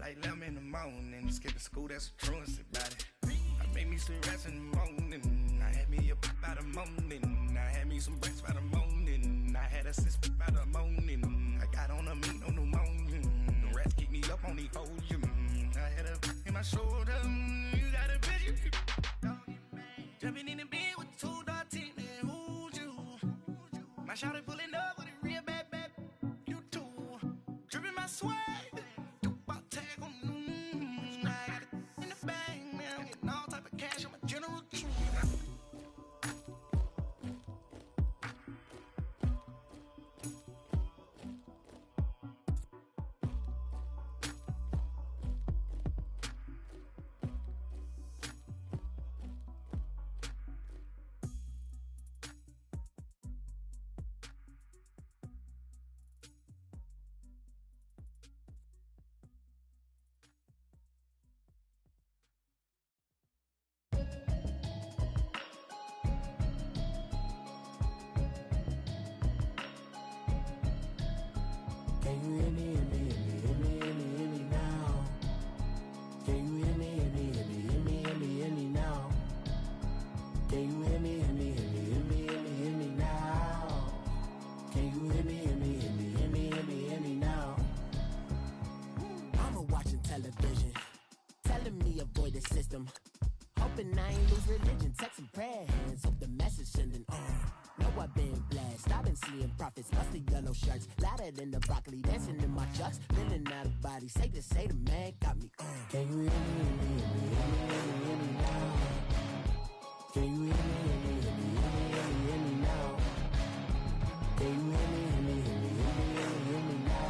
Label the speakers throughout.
Speaker 1: like 11 in the morning. Skipping school, that's a truancy about it. I made me some rest in the morning. I had me a pop by the morning. I had me some breakfast by the morning. I had a sis by the morning. I got on a meat, no pneumonia. The rats keep me up on the podium. I had a in my shoulder. You got a bitch. Jumping in the bed with two dark teeth. Who's you? My shawty pulling up with a real bad. You too. Dripping my swag.
Speaker 2: Can you hear me, hear me, hear me, hear me, hear me, hear me now? Can you hear me, hear me, hear me, hear me, hear me, hear me now? Can you hear me, hear me, hear me, hear me, hear me, hear me now? Can you hear me, hear me, hear me, hear me, hear me, hear me now? I'm watching television, telling me avoid the system. Hoping I ain't lose religion, texting prayer hands, hope the message sending on. Know I've been blessed, I've been seeing prophets, mostly yellow shirts, louder than the broccoli, dancing in my chucks, feeling out of body, safe to say the man got me on. Can you hear me, hear me, hear me, hear me, hear me, hear me now? Can you hear me, hear me, hear me, hear me, hear me, hear me now?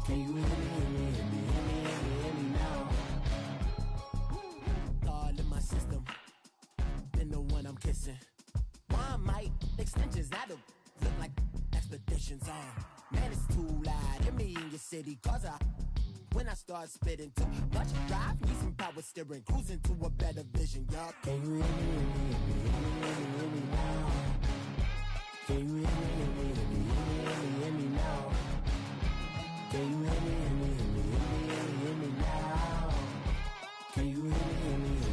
Speaker 2: Can you hear me, hear me, hear me, hear me, hear me, hear me now? Can you hear me, hear me, hear me, hear me, hear me, hear me now? All in my system, been the one I'm kissing. Why might extensions out of look like expeditions on? Man, it's too loud. Hear me in your city, cause when I start spitting too much drive, need some power steering, cruising to a better vision, y'all. Can you hear me, hear me, hear me, hear me, hear me, hear me now? Can you hear me, hear me, hear me, hear me, hear me, hear me now? Can you hear me, hear me, hear me, hear me, hear me, hear me now? Can you hear me, hear me, hear me, hear me,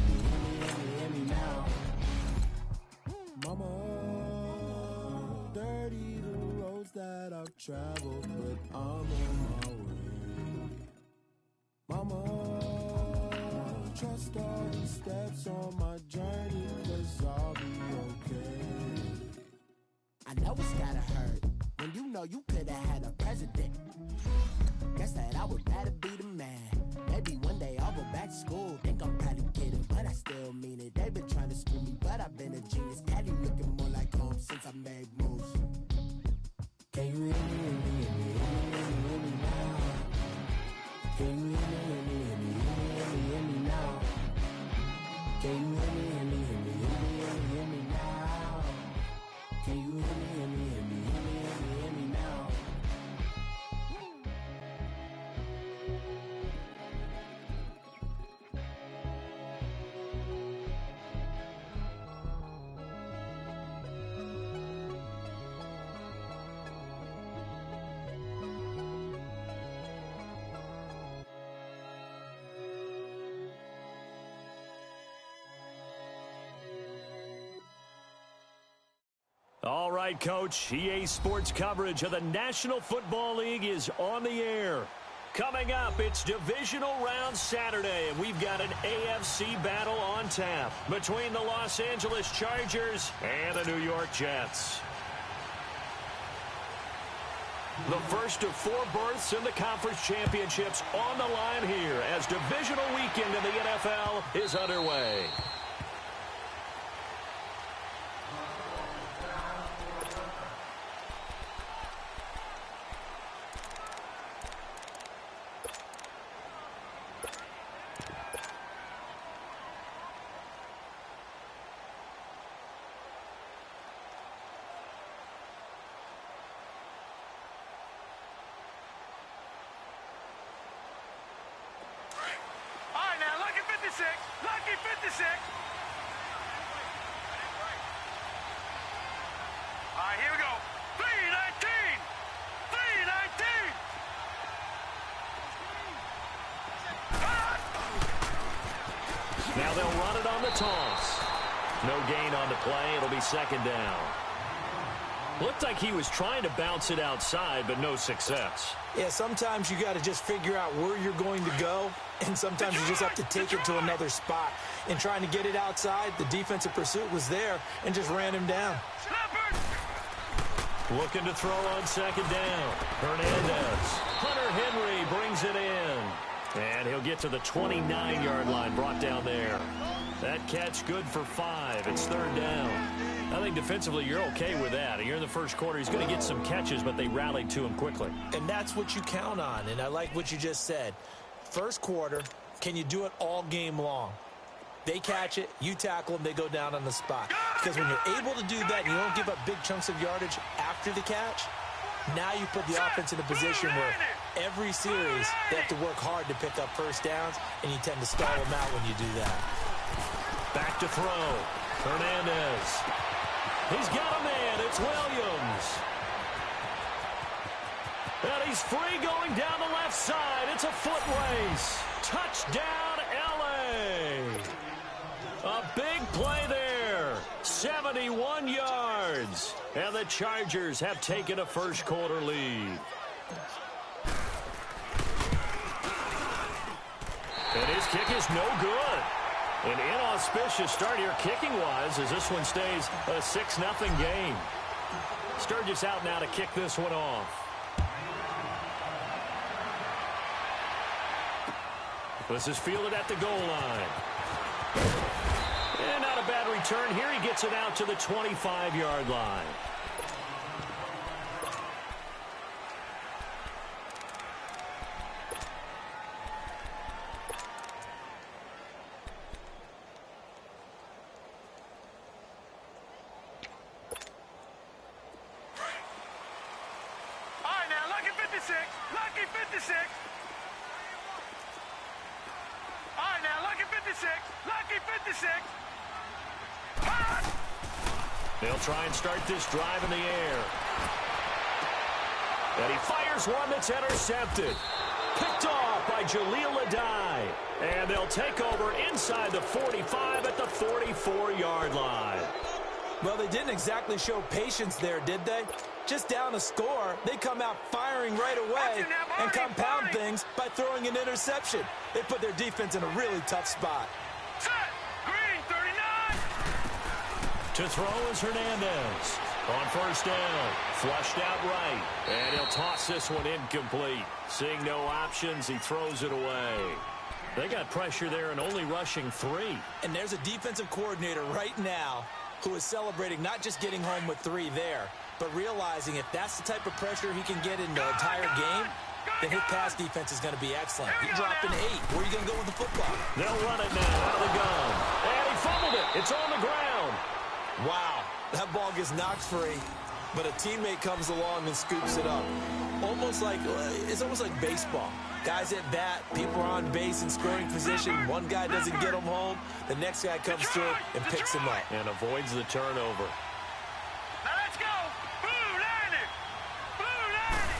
Speaker 2: hear me, hear me now? Mama, dirty the roads that I've traveled, but I'm on my way. Mama, trust all the steps on my journey, 'cause I'll be okay. I know it's gotta hurt when you know you could've had a president. Guess that I would rather be the man. Maybe one day I'll go back to school. Think I'm probably kidding, but I still mean it. They've been trying to screw me, but I've been a genius. Caddy looking more like home since I made moves. Can you hear me, hear me, hear me, hear me, hear me, hear me now? Can you hear me, hear me, hear me, hear me, hear me, hear me now? Can you hear me, hear me, hear me, hear me, hear me, hear me now? Can you hear me, hear me, hear me, hear me, hear me, hear me now?
Speaker 3: All right, Coach. EA Sports coverage of the National Football League is on the air. Coming up, it's Divisional Round Saturday, and we've got an AFC battle on tap between the Los Angeles Chargers and the New York Jets. The first of 4 berths in the conference championships on the line here as Divisional weekend in the NFL is underway.
Speaker 4: Lucky 56. All right, here we go. 319. 319.
Speaker 3: Now they'll run it on the toss. No gain on the play. It'll be second down. Looked like he was trying to bounce it outside, but no success.
Speaker 5: Yeah, sometimes you got to just figure out where you're going to go, and sometimes you just have to take it to another spot. In trying to get it outside, the defensive pursuit was there and just ran him down.
Speaker 3: Looking to throw on second down. Hernandez. Hunter Henry brings it in. And he'll get to the 29-yard line, brought down there. That catch good for 5. It's third down. I think defensively you're okay with that. You're in the first quarter. He's going to get some catches, but they rallied to him quickly.
Speaker 5: And that's what you count on, and I like what you just said. First quarter, can you do it all game long? They catch it, you tackle them, they go down on the spot. Because when you're able to do that and you don't give up big chunks of yardage after the catch, now you put the offense in a position where every series they have to work hard to pick up first downs, and you tend to stall them out when you do that.
Speaker 3: Back to throw. Hernandez. He's got a man. It's Williams. And he's free going down the left side. It's a foot race. Touchdown, L.A. A big play there. 71 yards. And the Chargers have taken a first quarter lead. And his kick is no good. An inauspicious start here kicking-wise as this one stays a 6-0 game. Sturgis out now to kick this one off. This is fielded at the goal line. And not a bad return here. He gets it out to the 25-yard line.
Speaker 4: Lucky 56. All right, now, lucky 56. Lucky 56.
Speaker 3: They'll try and start this drive in the air. And he fires one that's intercepted. Picked off by Jaleel Adai. And they'll take over inside the 45 at the 44-yard line.
Speaker 5: Well, they didn't exactly show patience there, did they? Just down a score, they come out firing right away and compound things by throwing an interception. They put their defense in a really tough spot.
Speaker 4: Set. Green, 39.
Speaker 3: To throw is Hernandez. On first down, flushed out right. And he'll toss this one incomplete. Seeing no options, he throws it away. They got pressure there and only rushing 3.
Speaker 5: And there's a defensive coordinator right now who is celebrating not just getting home with 3 there, but realizing if that's the type of pressure he can get in the entire game, then his pass defense is going to be excellent. He dropped an 8. Where are you going to go with the football?
Speaker 3: They'll run it now out of the gun. And he fumbled it. It's on the ground.
Speaker 5: Wow, that ball gets knocked free, but a teammate comes along and scoops it up. It's almost like baseball. Guys at bat, people are on base in scoring position. One guy doesn't get him home. The next guy comes through and picks him up.
Speaker 3: And avoids the turnover.
Speaker 4: Now let's go. Blue Lanny. Blue Lanny.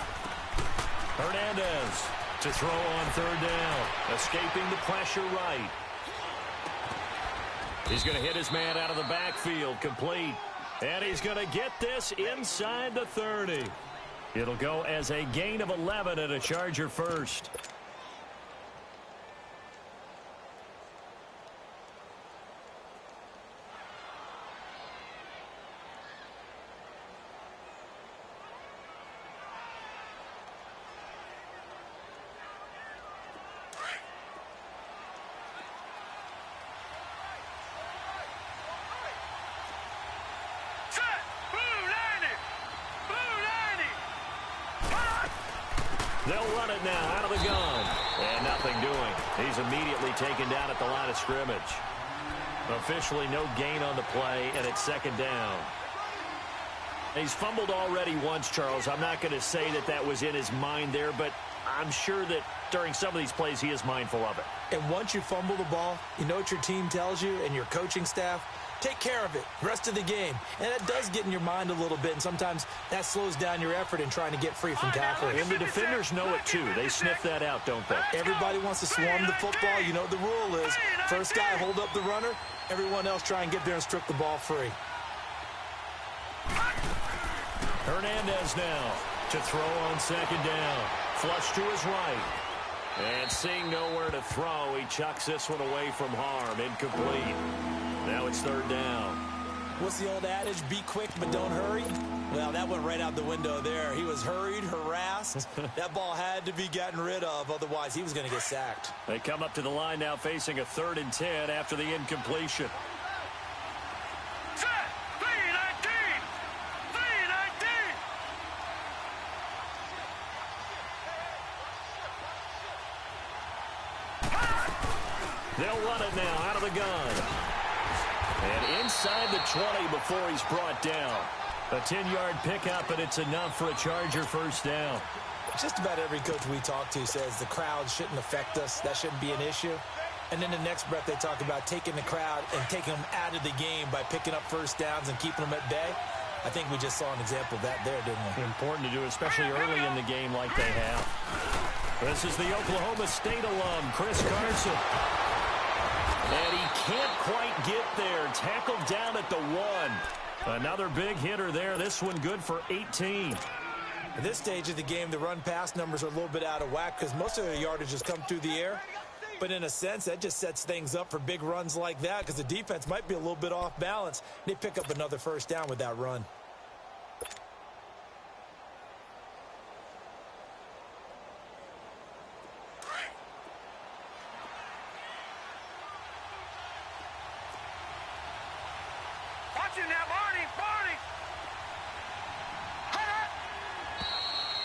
Speaker 3: Hernandez to throw on third down. Escaping the pressure right. He's going to hit his man out of the backfield. Complete. And he's going to get this inside the 30. It'll go as a gain of 11 and a Charger first. They'll run it now out of the gun. And nothing doing. He's immediately taken down at the line of scrimmage. Officially no gain on the play, and it's second down. He's fumbled already once, Charles. I'm not going to say that that was in his mind there, but I'm sure that during some of these plays he is mindful of it.
Speaker 5: And once you fumble the ball, you know what your team tells you and your coaching staff? take care of it the rest of the game. And that does get in your mind a little bit, and sometimes that slows down your effort in trying to get free from tackling.
Speaker 3: And the defenders know it, too. They sniff that out, don't they?
Speaker 5: Everybody wants to swarm the football. You know what the rule is. First guy, hold up the runner. Everyone else try and get there and strip the ball free.
Speaker 3: Hernandez now to throw on second down. Flush to his right. And seeing nowhere to throw, he chucks this one away from harm. Incomplete. Now it's third down.
Speaker 5: What's the old adage? Be quick, but don't hurry. Well, that went right out the window there. He was hurried, harassed. That ball had to be gotten rid of. Otherwise, he was going to get sacked.
Speaker 3: They come up to the line now facing a 3rd and 10 after the incompletion.
Speaker 4: Set. 3-19. 3-19.
Speaker 3: They'll run it now out of the gun. And inside the 20 before he's brought down. A 10-yard pickup, and it's enough for a Charger first down.
Speaker 5: Just about every coach we talk to says the crowd shouldn't affect us. That shouldn't be an issue. And then the next breath they talk about taking the crowd and taking them out of the game by picking up first downs and keeping them at bay. I think we just saw an example of that there, didn't we?
Speaker 3: Important to do, especially early in the game like they have. This is the Oklahoma State alum, Chris Carson. And he can't quite get there. Tackled down at the 1. Another big hitter there. This one good for 18.
Speaker 5: At this stage of the game, the run-pass numbers are a little bit out of whack because most of their yardage has come through the air. But in a sense, that just sets things up for big runs like that because the defense might be a little bit off balance. They pick up another first down with that run.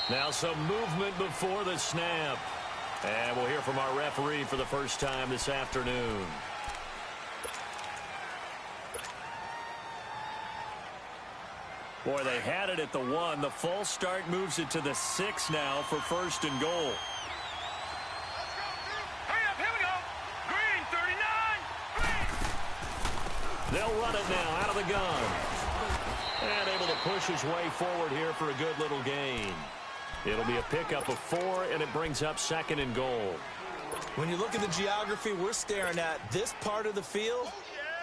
Speaker 3: Now some movement before the snap. And we'll hear from our referee for the first time this afternoon. Boy, they had it at the 1. The false start moves it to the 6 now for first and goal.
Speaker 4: Hurry up, here we go. Green, 39. Green.
Speaker 3: They'll run it now out of the gun. And able to push his way forward here for a good little gain. It'll be a pickup of 4, and it brings up 2nd and goal.
Speaker 5: When you look at the geography we're staring at, this part of the field,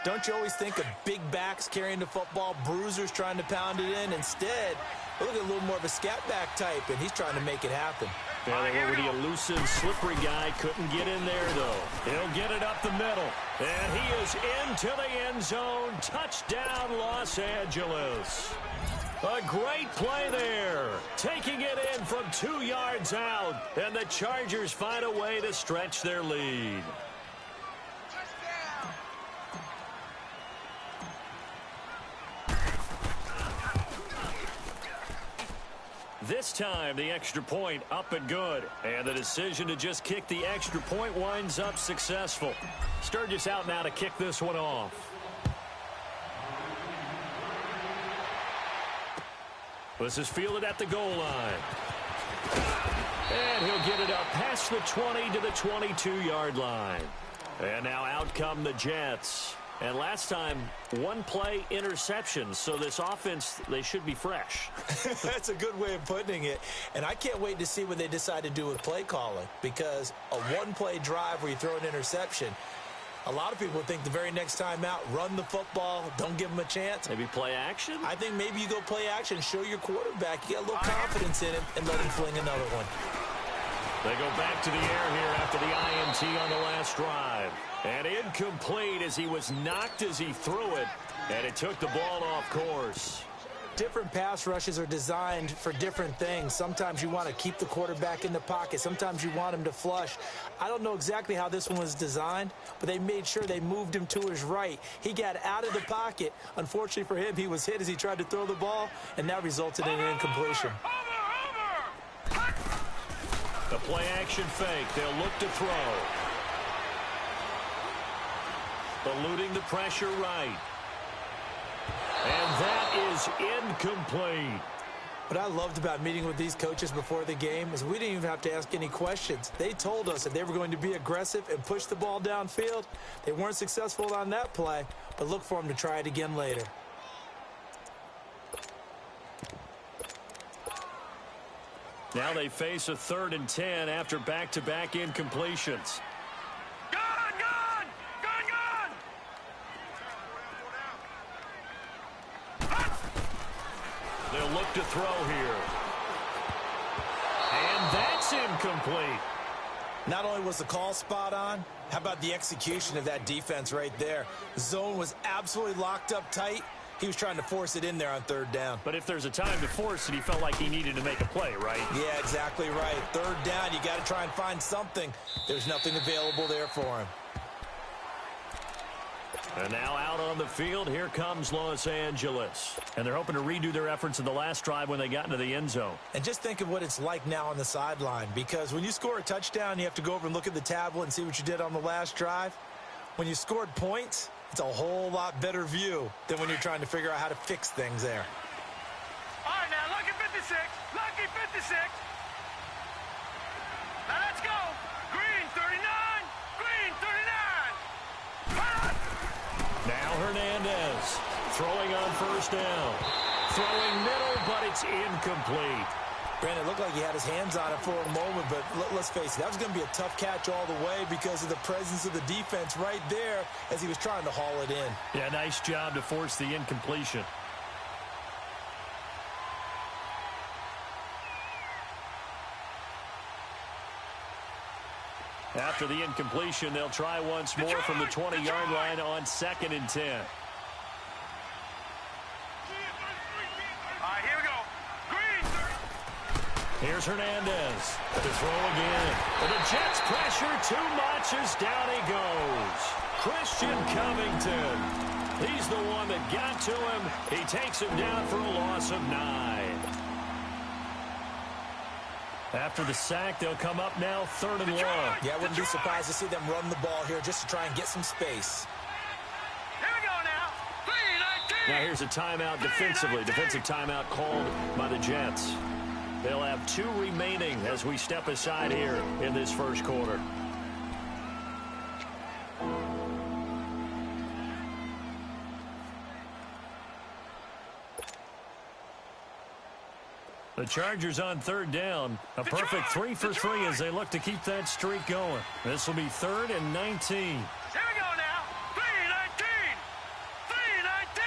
Speaker 5: don't you always think of big backs carrying the football, bruisers trying to pound it in? Instead, look at a little more of a scat back type, and he's trying to make it happen.
Speaker 3: Yeah, they were the elusive, slippery guy. Couldn't get in there, though. He'll get it up the middle. And he is into the end zone. Touchdown, Los Angeles. A great play there. Taking it in from 2 yards out. And the Chargers find a way to stretch their lead. This time, the extra point up and good. And the decision to just kick the extra point winds up successful. Sturgis out now to kick this one off. This is fielded at the goal line. And he'll get it up past the 20 to the 22-yard line. And now out come the Jets. And last time, 1 play interception. So this offense, they should be fresh.
Speaker 5: That's a good way of putting it. And I can't wait to see what they decide to do with play calling. Because a 1-play drive where you throw an interception, a lot of people think the very next time out, run the football, don't give them a chance.
Speaker 3: Maybe play action?
Speaker 5: I think maybe you go play action, show your quarterback, you got a little confidence in him, and let him fling another one.
Speaker 3: They go back to the air here after the INT on the last drive. And incomplete as he was knocked as he threw it. And it took the ball off course.
Speaker 5: Different pass rushes are designed for different things. Sometimes you want to keep the quarterback in the pocket. Sometimes you want him to flush. I don't know exactly how this one was designed, but they made sure they moved him to his right. He got out of the pocket. Unfortunately for him, he was hit as he tried to throw the ball, and that resulted in an incompletion.
Speaker 3: The play-action fake. They'll look to throw. Eluding the pressure right. And that is incomplete.
Speaker 5: What I loved about meeting with these coaches before the game is we didn't even have to ask any questions. They told us that they were going to be aggressive and push the ball downfield. They weren't successful on that play, but look for them to try it again later.
Speaker 3: Now they face a 3rd and 10 after back-to-back incompletions.
Speaker 4: Gone!
Speaker 3: They'll look to throw here. And that's incomplete.
Speaker 5: Not only was the call spot on, how about the execution of that defense right there? The zone was absolutely locked up tight. He was trying to force it in there on 3rd down.
Speaker 3: But if there's a time to force it, he felt like he needed to make a play, right?
Speaker 5: Yeah, exactly right. 3rd down, you got to try and find something. There's nothing available there for him.
Speaker 3: And now out on the field, here comes Los Angeles. And they're hoping to redo their efforts in the last drive when they got into the end zone.
Speaker 5: And just think of what it's like now on the sideline, because when you score a touchdown, you have to go over and look at the tablet and see what you did on the last drive. When you scored points, it's a whole lot better view than when you're trying to figure out how to fix things there.
Speaker 4: All right, now, lucky 56. Lucky 56. Now, let's go. Green 39. Green 39.
Speaker 3: Now Hernandez throwing on 1st down. Throwing middle, but it's incomplete.
Speaker 5: Brandon, it looked like he had his hands on it for a moment, but let's face it, that was going to be a tough catch all the way because of the presence of the defense right there as he was trying to haul it in.
Speaker 3: Yeah, nice job to force the incompletion. After the incompletion, they'll try once more from the 20-yard line on 2nd and 10.
Speaker 4: All right, here we go. Green 30.
Speaker 3: Here's Hernandez to throw again. And the Jets pressure too much as down he goes. Christian Covington. He's the one that got to him. He takes him down for a loss of 9. After the sack, they'll come up now 3rd and long.
Speaker 5: Yeah, I wouldn't be surprised to see them run the ball here just to try and get some space.
Speaker 4: Here we go now. 3-19.
Speaker 3: Now here's a timeout defensively. Defensive timeout called by the Jets. They'll have 2 remaining as we step aside here in this first quarter. The Chargers on 3rd down. A perfect 3 for 3 as they look to keep that streak going. This will be 3rd and 19.
Speaker 4: Here we go now. 3-19. 3-19.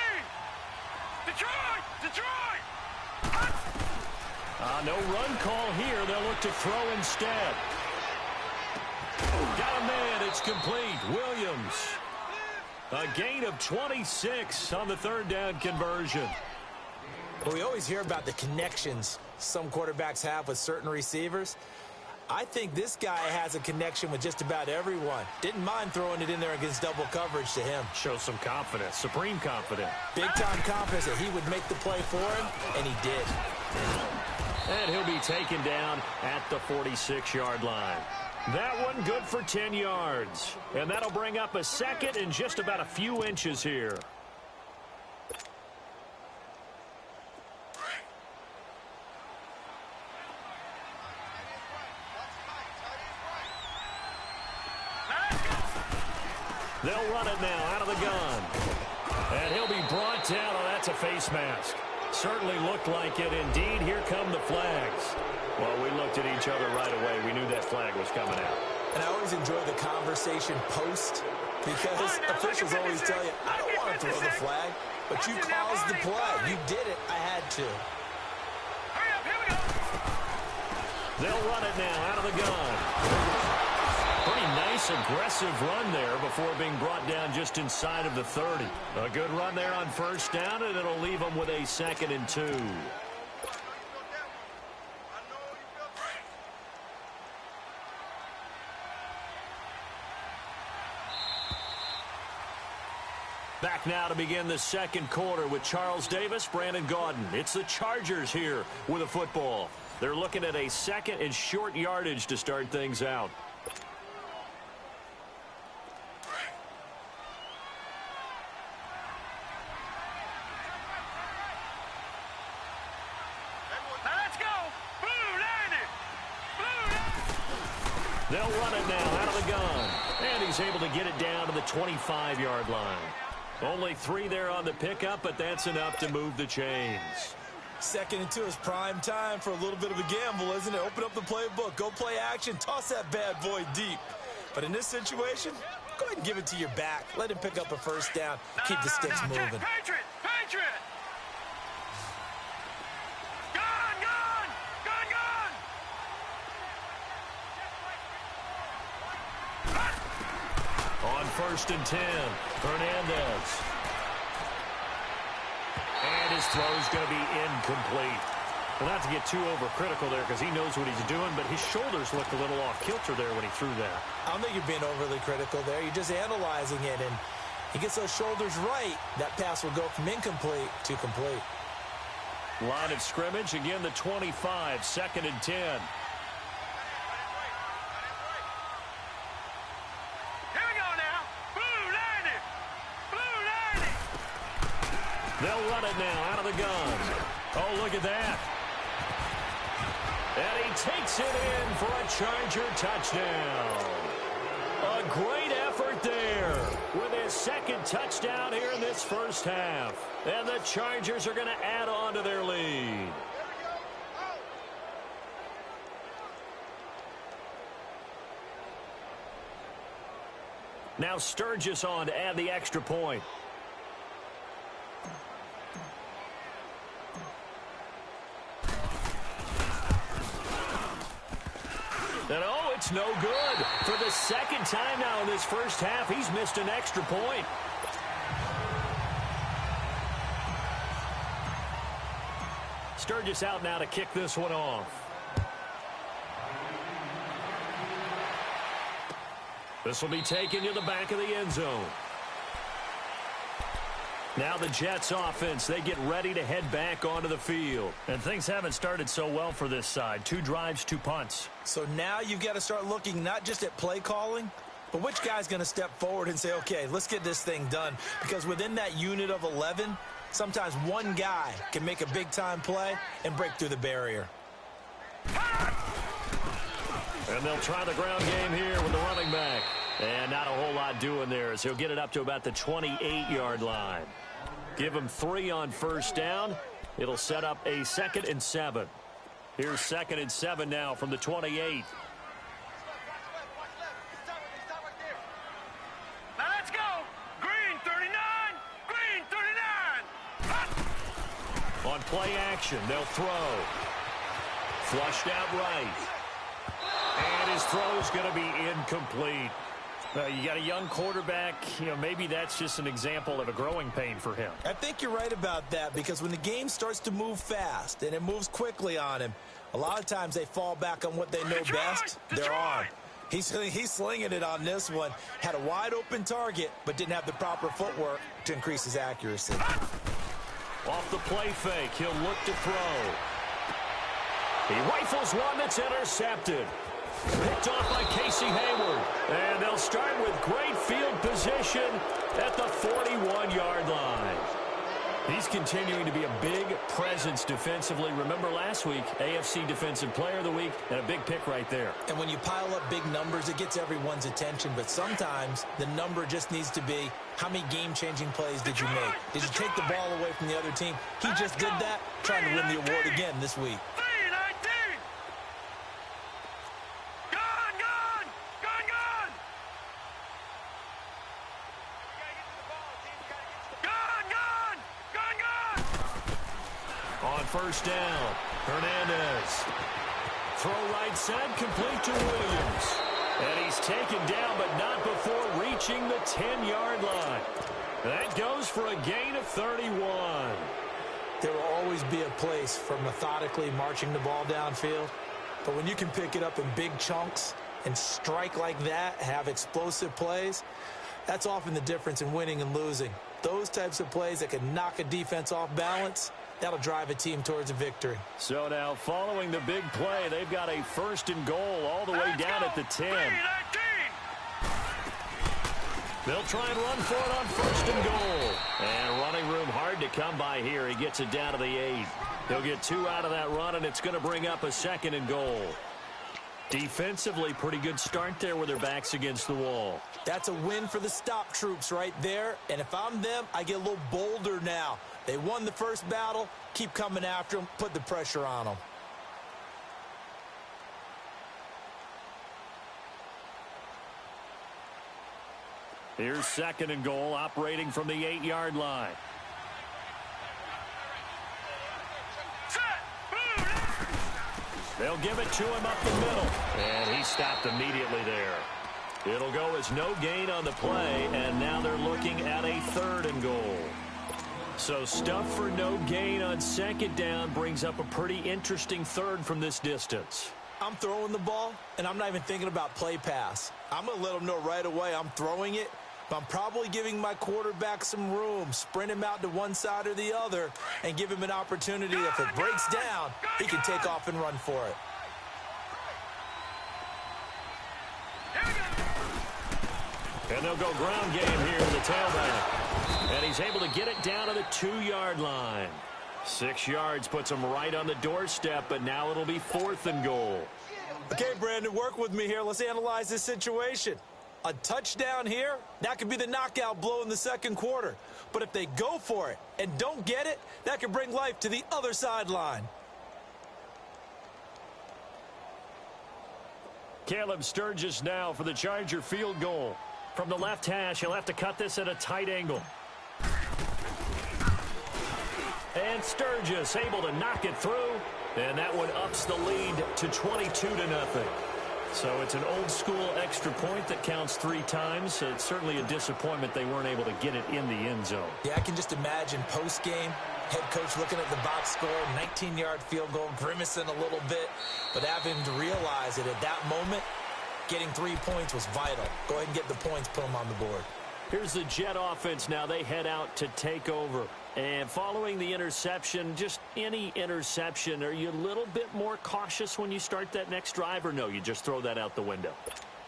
Speaker 4: Detroit.
Speaker 3: No run call here. They'll look to throw instead. Got a man. It's complete. Williams. A gain of 26 on the 3rd down conversion.
Speaker 5: Well, we always hear about the connections some quarterbacks have with certain receivers. I think this guy has a connection with just about everyone. Didn't mind throwing it in there against double coverage to him.
Speaker 3: Shows some confidence, supreme confidence.
Speaker 5: Big-time confidence that he would make the play for him, and he did.
Speaker 3: And he'll be taken down at the 46-yard line. That one good for 10 yards. And that'll bring up a 2nd and just about a few inches here. They'll run it now out of the gun. And he'll be brought down. Oh, that's a face mask. Certainly looked like it. Indeed, here come the flags. Well, we looked at each other right away. We knew that flag was coming out.
Speaker 5: And I always enjoy the conversation post because officials always tell you, I don't want to throw the flag, but you caused the play. You did it. I had to.
Speaker 4: Hurry up, here we go.
Speaker 3: They'll run it now out of the gun. Pretty nice, aggressive run there before being brought down just inside of the 30. A good run there on 1st down, and it'll leave them with a 2nd and 2. Back now to begin the second quarter with Charles Davis, Brandon Gaudin. It's the Chargers here with a football. They're looking at a 2nd and short yardage to start things out. They'll run it now out of the gun. And he's able to get it down to the 25-yard line. Only 3 there on the pickup, but that's enough to move the chains.
Speaker 5: 2nd and 2 is prime time for a little bit of a gamble, isn't it? Open up the playbook, go play action, toss that bad boy deep. But in this situation, go ahead and give it to your back. Let him pick up a first down. Keep the sticks moving.
Speaker 4: Patriot! Patriot! Gone! Gone! Gone! Gone!
Speaker 3: On 1st and 10, Hernandez. And his throw is going to be incomplete. Well, not to get too overcritical there because he knows what he's doing, but his shoulders looked a little off kilter there when he threw that.
Speaker 5: I don't think you're being overly critical there. You're just analyzing it, and he gets those shoulders right. That pass will go from incomplete to complete.
Speaker 3: Line of scrimmage, again the 25, 2nd and 10.
Speaker 4: Here we go now. Blue landing. Blue landing.
Speaker 3: They'll run it now out of the gun. Oh, look at that. And he takes it in for a Charger touchdown. A great effort there with his 2nd touchdown here in this first half. And the Chargers are going to add on to their lead. Now Sturgis on to add the extra point. And oh, it's no good. For the 2nd time now in this first half, he's missed an extra point. Sturgis out now to kick this one off. This will be taken to the back of the end zone. Now the Jets offense, they get ready to head back onto the field. And things haven't started so well for this side. 2 drives, 2 punts.
Speaker 5: So now you've got to start looking not just at play calling, but which guy's going to step forward and say, okay, let's get this thing done. Because within that unit of 11, sometimes one guy can make a big-time play and break through the barrier.
Speaker 3: And they'll try the ground game here with the running back. And not a whole lot doing there as he'll get it up to about the 28-yard line. Give him 3 on first down. It'll set up a 2nd and 7. Here's 2nd and 7 now from the 28.
Speaker 4: Now let's go. Green 39. Green 39.
Speaker 3: On play action, they'll throw. Flushed out right. And his throw is going to be incomplete. You got a young quarterback, maybe that's just an example of a growing pain for him.
Speaker 5: I think you're right about that because when the game starts to move fast and it moves quickly on him, a lot of times they fall back on what they know best, their arm. He's slinging it on this one. Had a wide open target, but didn't have the proper footwork to increase his accuracy.
Speaker 3: Off the play fake, he'll look to throw. He rifles one that's intercepted. Picked off by Casey Hayward. And they'll start with great field position at the 41-yard line. He's continuing to be a big presence defensively. Remember last week, AFC Defensive Player of the Week, and a big pick right there.
Speaker 5: And when you pile up big numbers, it gets everyone's attention. But sometimes the number just needs to be, how many game-changing plays did you make? Did you take the ball away from the other team? He just did that, trying to win the award again this week.
Speaker 3: First down, Hernandez. Throw right side, complete to Williams. And he's taken down, but not before reaching the 10-yard line. That goes for a gain of 31.
Speaker 5: There will always be a place for methodically marching the ball downfield. But when you can pick it up in big chunks and strike like that, have explosive plays, that's often the difference in winning and losing. Those types of plays that can knock a defense off balance, that'll drive a team towards a victory.
Speaker 3: So now, following the big play, they've got a 1st and goal all the way down at the 10. They'll try and run for it on 1st and goal. And running room hard to come by here. He gets it down to the 8. He'll get 2 out of that run, and it's going to bring up a 2nd and goal. Defensively, pretty good start there with their backs against the wall.
Speaker 5: That's a win for the stop troops right there. And if I'm them, I get a little bolder now. They won the first battle. Keep coming after them. Put the pressure on them.
Speaker 3: Here's 2nd and goal, operating from the 8-yard line. They'll give it to him up the middle. And he stopped immediately there. It'll go as no gain on the play, and now they're looking at a 3rd and goal. So stuff for no gain on 2nd down brings up a pretty interesting 3rd from this distance.
Speaker 5: I'm throwing the ball, and I'm not even thinking about play pass. I'm going to let them know right away I'm throwing it, but I'm probably giving my quarterback some room, sprint him out to one side or the other, and give him an opportunity. If it breaks down, he can take off and run for it.
Speaker 3: And they'll go ground game here to the tailback. And he's able to get it down to the 2-yard line. 6 yards puts him right on the doorstep, but now it'll be 4th and goal.
Speaker 5: Okay, Brandon, work with me here. Let's analyze this situation. A touchdown here, that could be the knockout blow in the 2nd quarter. But if they go for it and don't get it, that could bring life to the other sideline.
Speaker 3: Caleb Sturgis now for the Charger field goal. From the left hash, he'll have to cut this at a tight angle. And Sturgis able to knock it through. And that one ups the lead to 22-0. So it's an old-school extra point that counts 3 times. It's certainly a disappointment they weren't able to get it in the end zone.
Speaker 5: Yeah, I can just imagine post-game, head coach looking at the box score, 19-yard field goal, grimacing a little bit, but having to realize that at that moment, getting 3 points was vital. Go ahead and get the points, put them on the board.
Speaker 3: Here's the Jet offense now. They head out to take over. And following the interception, just any interception, are you a little bit more cautious when you start that next drive, or no, you just throw that out the window?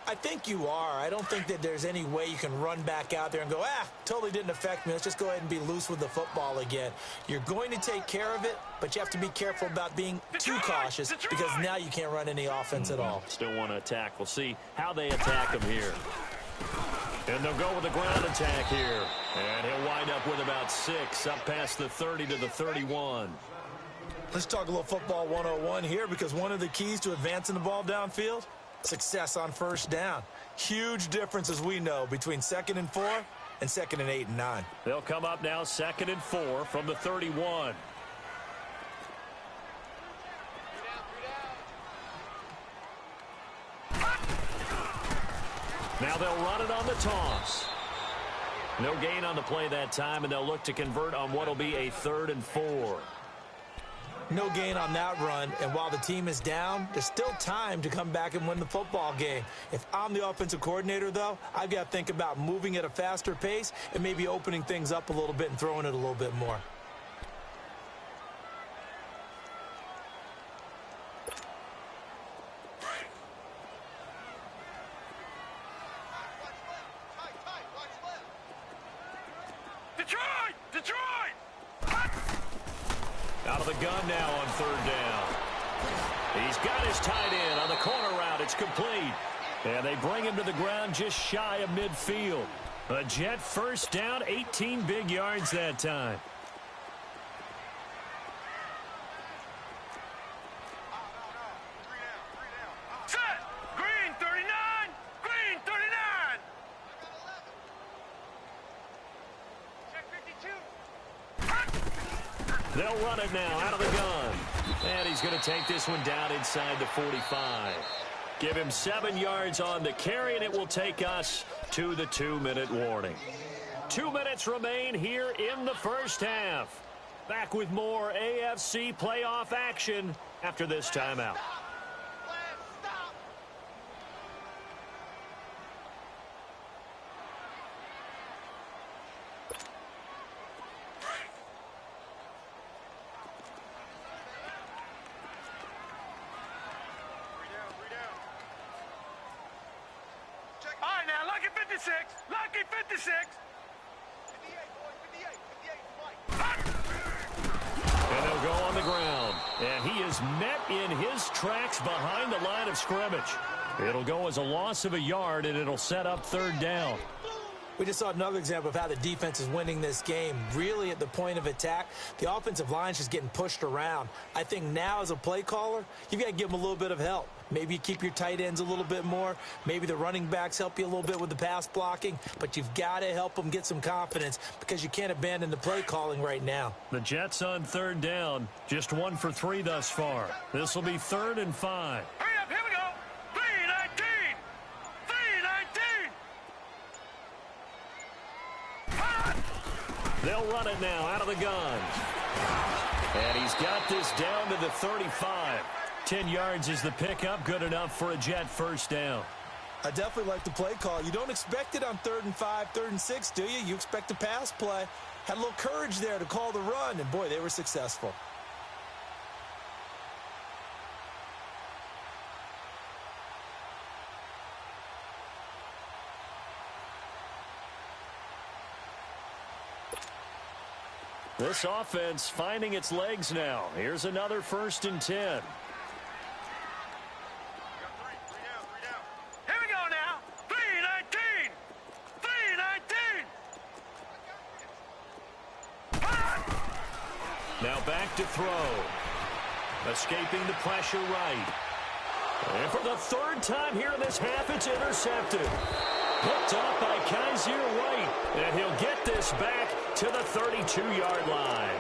Speaker 5: I think you are. I don't think that there's any way you can run back out there and go, totally didn't affect me. Let's just go ahead and be loose with the football again. You're going to take care of it, but you have to be careful about being too cautious because now you can't run any offense at all.
Speaker 3: Still want to attack. We'll see how they attack him here. And they'll go with the ground attack here. And he'll wind up with about 6 up past the 30 to the 31.
Speaker 5: Let's talk a little football 101 here, because one of the keys to advancing the ball downfield, success on first down. Huge difference, as we know, between 2nd and 4 and 2nd and 8 and 9.
Speaker 3: They'll come up now 2nd and 4 from the 31. Now they'll run it on the toss. No gain on the play that time, and they'll look to convert on what will be a 3rd and 4.
Speaker 5: No gain on that run, and while the team is down, there's still time to come back and win the football game. If I'm the offensive coordinator, though, I've got to think about moving at a faster pace and maybe opening things up a little bit and throwing it a little bit more.
Speaker 3: Out of the gun now on 3rd down. He's got his tight end on the corner route. It's complete. And they bring him to the ground just shy of midfield. A Jet first down, 18 big yards that time.
Speaker 4: Set. Green 39. Green 39. Check 52.
Speaker 3: They'll run it now out of the gun. And he's going to take this one down inside the 45. Give him 7 yards on the carry, and it will take us to the 2-minute warning. 2 minutes remain here in the first half. Back with more AFC playoff action after this timeout.
Speaker 4: All right, now, lucky 56. Lucky 56. 58, boys, 58.
Speaker 3: And they'll go on the ground. And he is met in his tracks behind the line of scrimmage. It'll go as a loss of a yard, and it'll set up 3rd down.
Speaker 5: We just saw another example of how the defense is winning this game. Really at the point of attack, the offensive line is just getting pushed around. I think now as a play caller, you've got to give them a little bit of help. Maybe you keep your tight ends a little bit more. Maybe the running backs help you a little bit with the pass blocking. But you've got to help them get some confidence because you can't abandon the play calling right now.
Speaker 3: The Jets on 3rd down. Just 1 for 3 thus far. This will be 3rd and 5.
Speaker 4: Hurry up, here we go. 3-19. 3-19.
Speaker 3: They'll run it now out of the gun. And he's got this down to the 35. 10 yards is the pickup. Good enough for a Jet 1st down.
Speaker 5: I definitely like the play call. You don't expect it on 3rd and 5, 3rd and 6, do you? You expect a pass play. Had a little courage there to call the run, and boy, they were successful.
Speaker 3: This offense finding its legs now. Here's another 1st and 10.
Speaker 4: Here we go now. 3-19. 3-19.
Speaker 3: Now back to throw. Escaping the pressure right. And for the 3rd time here in this half, it's intercepted. Picked up by Kaiser White. And he'll get this back to the 32-yard line.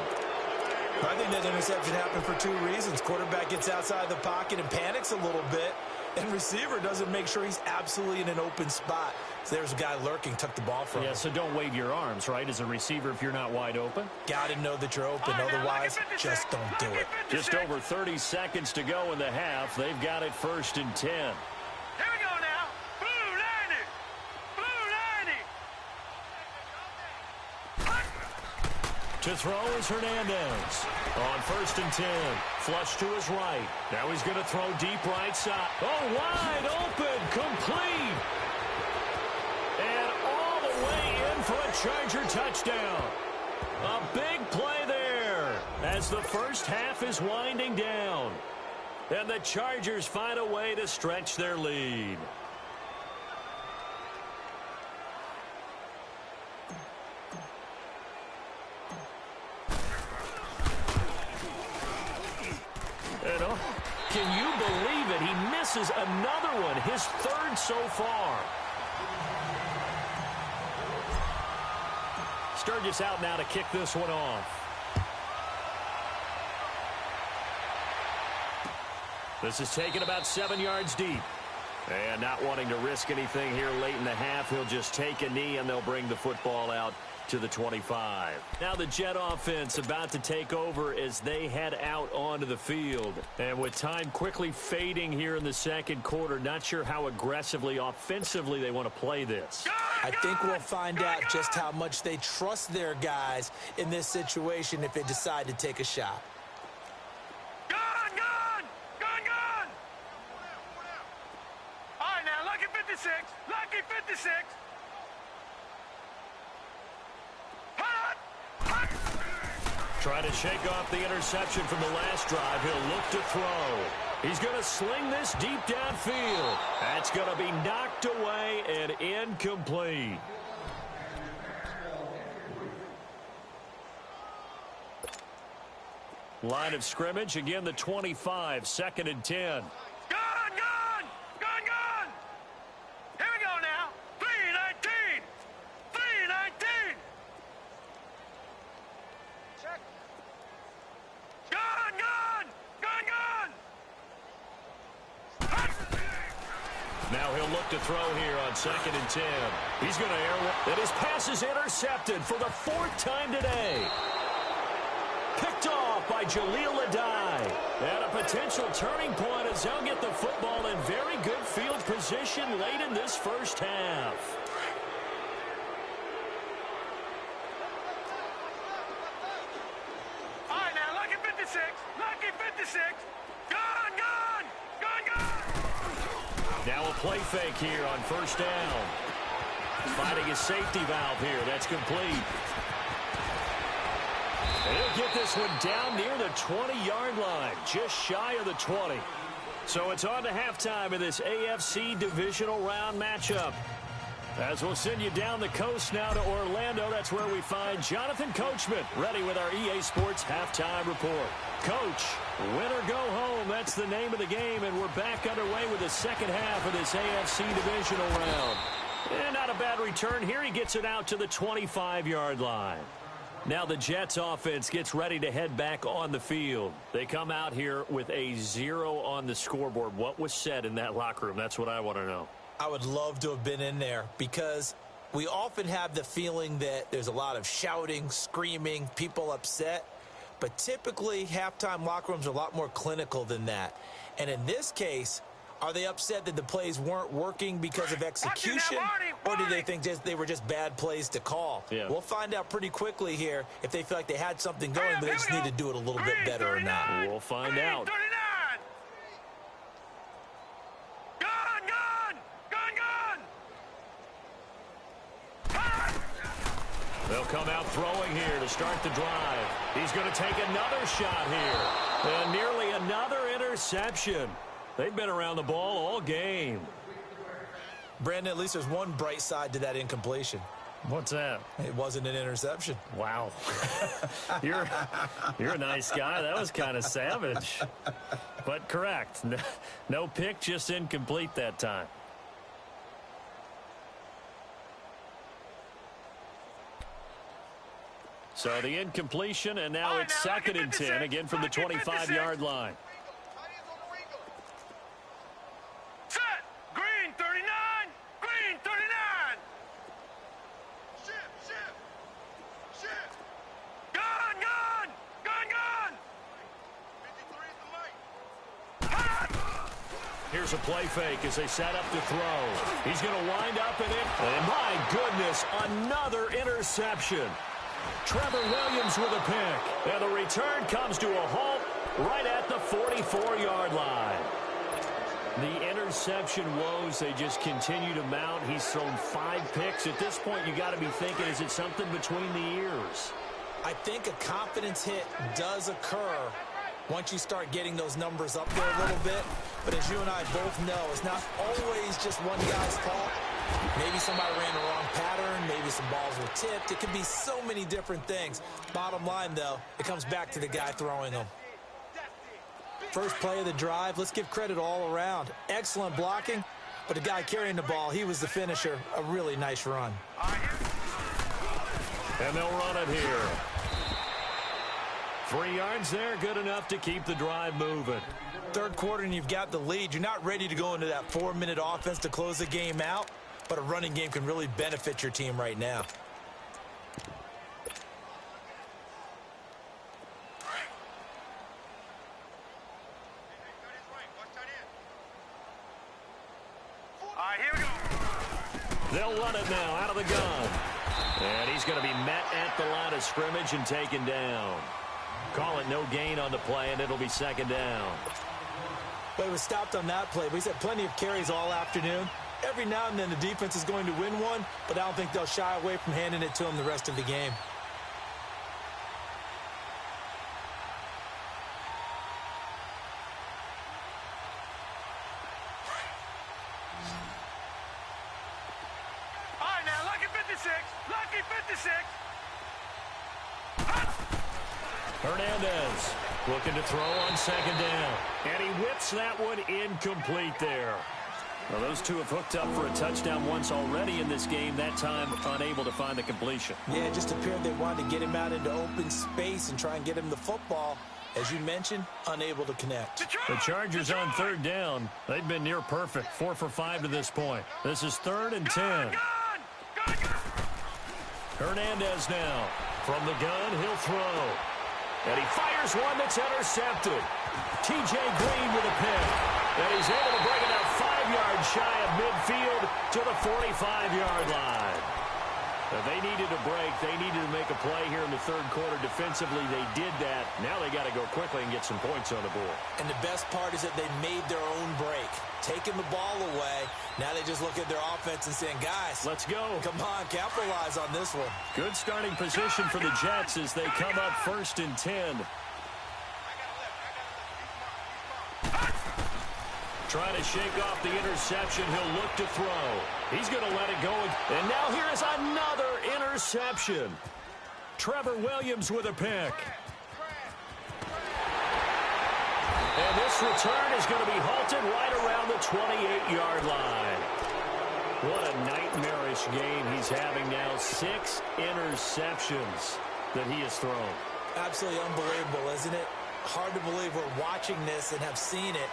Speaker 5: I think that interception happened for 2 reasons. Quarterback gets outside the pocket and panics a little bit, and receiver doesn't make sure he's absolutely in an open spot. So there's a guy lurking, took the ball from him.
Speaker 3: Yeah, so don't wave your arms, right, as a receiver if you're not wide open.
Speaker 5: Got to know that you're open. Otherwise, just don't do it.
Speaker 3: Just over 30 seconds to go in the half. They've got it 1st and 10.
Speaker 4: Here we go now. Blue 90. Blue 90.
Speaker 3: To throw is Hernandez. On 1st and 10. Flush to his right. Now he's going to throw deep right side. Oh, wide open. Complete. And all the way in for a Charger touchdown. A big play there as the 1st half is winding down. And the Chargers find a way to stretch their lead. Can you believe it? He misses another one, his 3rd so far. Sturgis out now to kick this one off. This is taken about 7 yards deep. And not wanting to risk anything here late in the half, he'll just take a knee and they'll bring the football out to the 25. Now the Jet offense about to take over as they head out onto the field. And with time quickly fading here in the 2nd quarter, not sure how aggressively, offensively they want to play this.
Speaker 5: I think we'll find out just how much they trust their guys in this situation if they decide to take a shot.
Speaker 4: Gone! All right, now, lucky 56. Lucky 56.
Speaker 3: Trying to shake off the interception from the last drive. He'll look to throw. He's going to sling this deep downfield. That's going to be knocked away and incomplete. Line of scrimmage, again the 25, 2nd and 10.
Speaker 4: Here we go now. 3-19. 3-19. Check. Gone.
Speaker 3: Now he'll look to throw here on 2nd and 10. He's going to air, and his pass is intercepted for the 4th time today. Picked off by Jaleel Adai. And a potential turning point as they'll get the football in very good field position late in this 1st half.
Speaker 4: All right, now, lucky 56. Lucky 56. Gone.
Speaker 3: Now a play fake here on 1st down. Finding his safety valve here. That's complete. And he'll get this one down near the 20-yard line, just shy of the 20. So it's on to halftime of this AFC Divisional Round matchup. As we'll send you down the coast now to Orlando, that's where we find Jonathan Coachman, ready with our EA Sports Halftime Report. Coach, win or go home, that's the name of the game, and we're back underway with the second half of this AFC Divisional Round. And not a bad return here. He gets it out to the 25-yard line. Now the Jets offense gets ready to head back on the field. They come out here with a 0 on the scoreboard. What was said in that locker room? That's what I want to know.
Speaker 5: I would love to have been in there because we often have the feeling that there's a lot of shouting, screaming, people upset. But typically, halftime locker rooms are a lot more clinical than that. And in this case, are they upset that the plays weren't working because of execution? Or do they think they were just bad plays to call?
Speaker 3: Yeah.
Speaker 5: We'll find out pretty quickly here if they feel like they had something going, but they just need to do it a little bit better or not.
Speaker 3: We'll find out. They'll come out throwing here to start the drive. He's going to take another shot here. And nearly another interception. They've been around the ball all game.
Speaker 5: Brandon, at least there's one bright side to that incompletion.
Speaker 3: What's that?
Speaker 5: It wasn't an interception.
Speaker 3: Wow. You're a nice guy. That was kind of savage. But correct. No pick, just incomplete that time. So the incompletion, and now it's 2nd and 10, again from the 25-yard line.
Speaker 4: Set! Green 39! Green 39! Shift! Gun! 53 is the mic.
Speaker 3: Here's a play fake as they set up to throw. He's going to wind up in it. And my goodness, another interception. Trevor Williams with a pick. And the return comes to a halt right at the 44-yard line. The interception woes, they just continue to mount. He's thrown 5 picks. At this point, you got to be thinking, is it something between the ears?
Speaker 5: I think a confidence hit does occur once you start getting those numbers up there a little bit. But as you and I both know, it's not always just one guy's fault. Maybe somebody ran the wrong pattern. Maybe some balls were tipped. It could be so many different things. Bottom line, though, it comes back to the guy throwing them. First play of the drive, let's give credit all around. Excellent blocking, but the guy carrying the ball, he was the finisher. A really nice run.
Speaker 3: And they'll run it here. 3 yards there, good enough to keep the drive moving.
Speaker 5: Third quarter and you've got the lead. You're not ready to go into that 4-minute offense to close the game out, but a running game can really benefit your team right now.
Speaker 4: Here we go.
Speaker 3: They'll run it now out of the gun. And he's going to be met at the line of scrimmage and taken down. Call it no gain on the play, and it'll be 2nd down.
Speaker 5: Well, he was stopped on that play, but he's had plenty of carries all afternoon. Every now and then the defense is going to win one, but I don't think they'll shy away from handing it to him the rest of the game.
Speaker 4: All right, now, lucky 56. Lucky 56.
Speaker 3: Hernandez looking to throw on 2nd down. And he whips that one incomplete there. Well, those two have hooked up for a touchdown once already in this game, that time unable to find the completion.
Speaker 5: Yeah, it just appeared they wanted to get him out into open space and try and get him the football. As you mentioned, unable to connect.
Speaker 3: The Chargers on 3rd down. They've been near perfect, 4 for 5 to this point. This is 3rd and 10. Hernandez now. From the gun, he'll throw. And he fires one that's intercepted. T.J. Green with a pick. And he's able to bring it out 5 yards shy of midfield to the 45-yard line. Now, they needed a break. They needed to make a play here in the 3rd quarter. Defensively, they did that. Now they got to go quickly and get some points on the board.
Speaker 5: And the best part is that they made their own break. Taking the ball away. Now they just look at their offense and saying, guys,
Speaker 3: let's go. Come
Speaker 5: on, capitalize on this one.
Speaker 3: Good starting position for the Jets as they come up 1st and 10. Trying to shake off the interception. He'll look to throw. He's going to let it go. And now here is another interception. Trevor Williams with a pick. And this return is going to be halted right around the 28-yard line. What a nightmarish game he's having now. 6 interceptions that he has thrown.
Speaker 5: Absolutely unbelievable, isn't it? Hard to believe we're watching this and have seen it,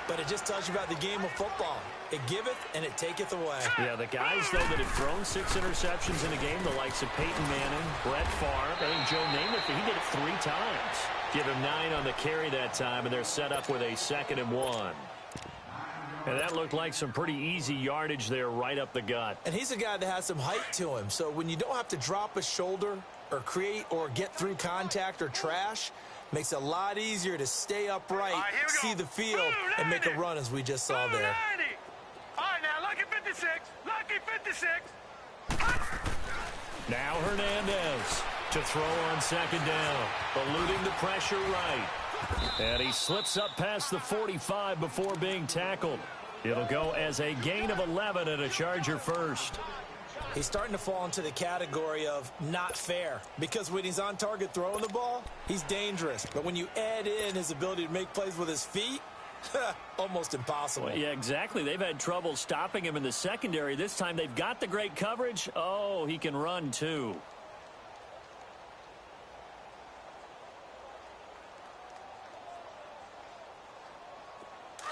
Speaker 5: but it just tells you about the game of football. It giveth and it taketh away.
Speaker 3: Yeah, the guys, though, that have thrown 6 interceptions in a game, the likes of Peyton Manning, Brett Favre, I think Joe Namath, he did it 3 times. Give him 9 on the carry that time, and they're set up with a 2nd and 1. And that looked like some pretty easy yardage there right up the gut.
Speaker 5: And he's a guy that has some height to him, so when you don't have to drop a shoulder or create or get through contact or trash, makes it a lot easier to stay upright, see the field, and make a run as we just saw there.
Speaker 4: All right, now, lucky 56. Lucky 56.
Speaker 3: Now Hernandez to throw on 2nd down, eluding the pressure right. And he slips up past the 45 before being tackled. It'll go as a gain of 11 and a Charger first.
Speaker 5: He's starting to fall into the category of not fair, because when he's on target throwing the ball, he's dangerous. But when you add in his ability to make plays with his feet, almost impossible.
Speaker 3: Well, yeah, exactly. They've had trouble stopping him in the secondary. This time they've got the great coverage. Oh, he can run too.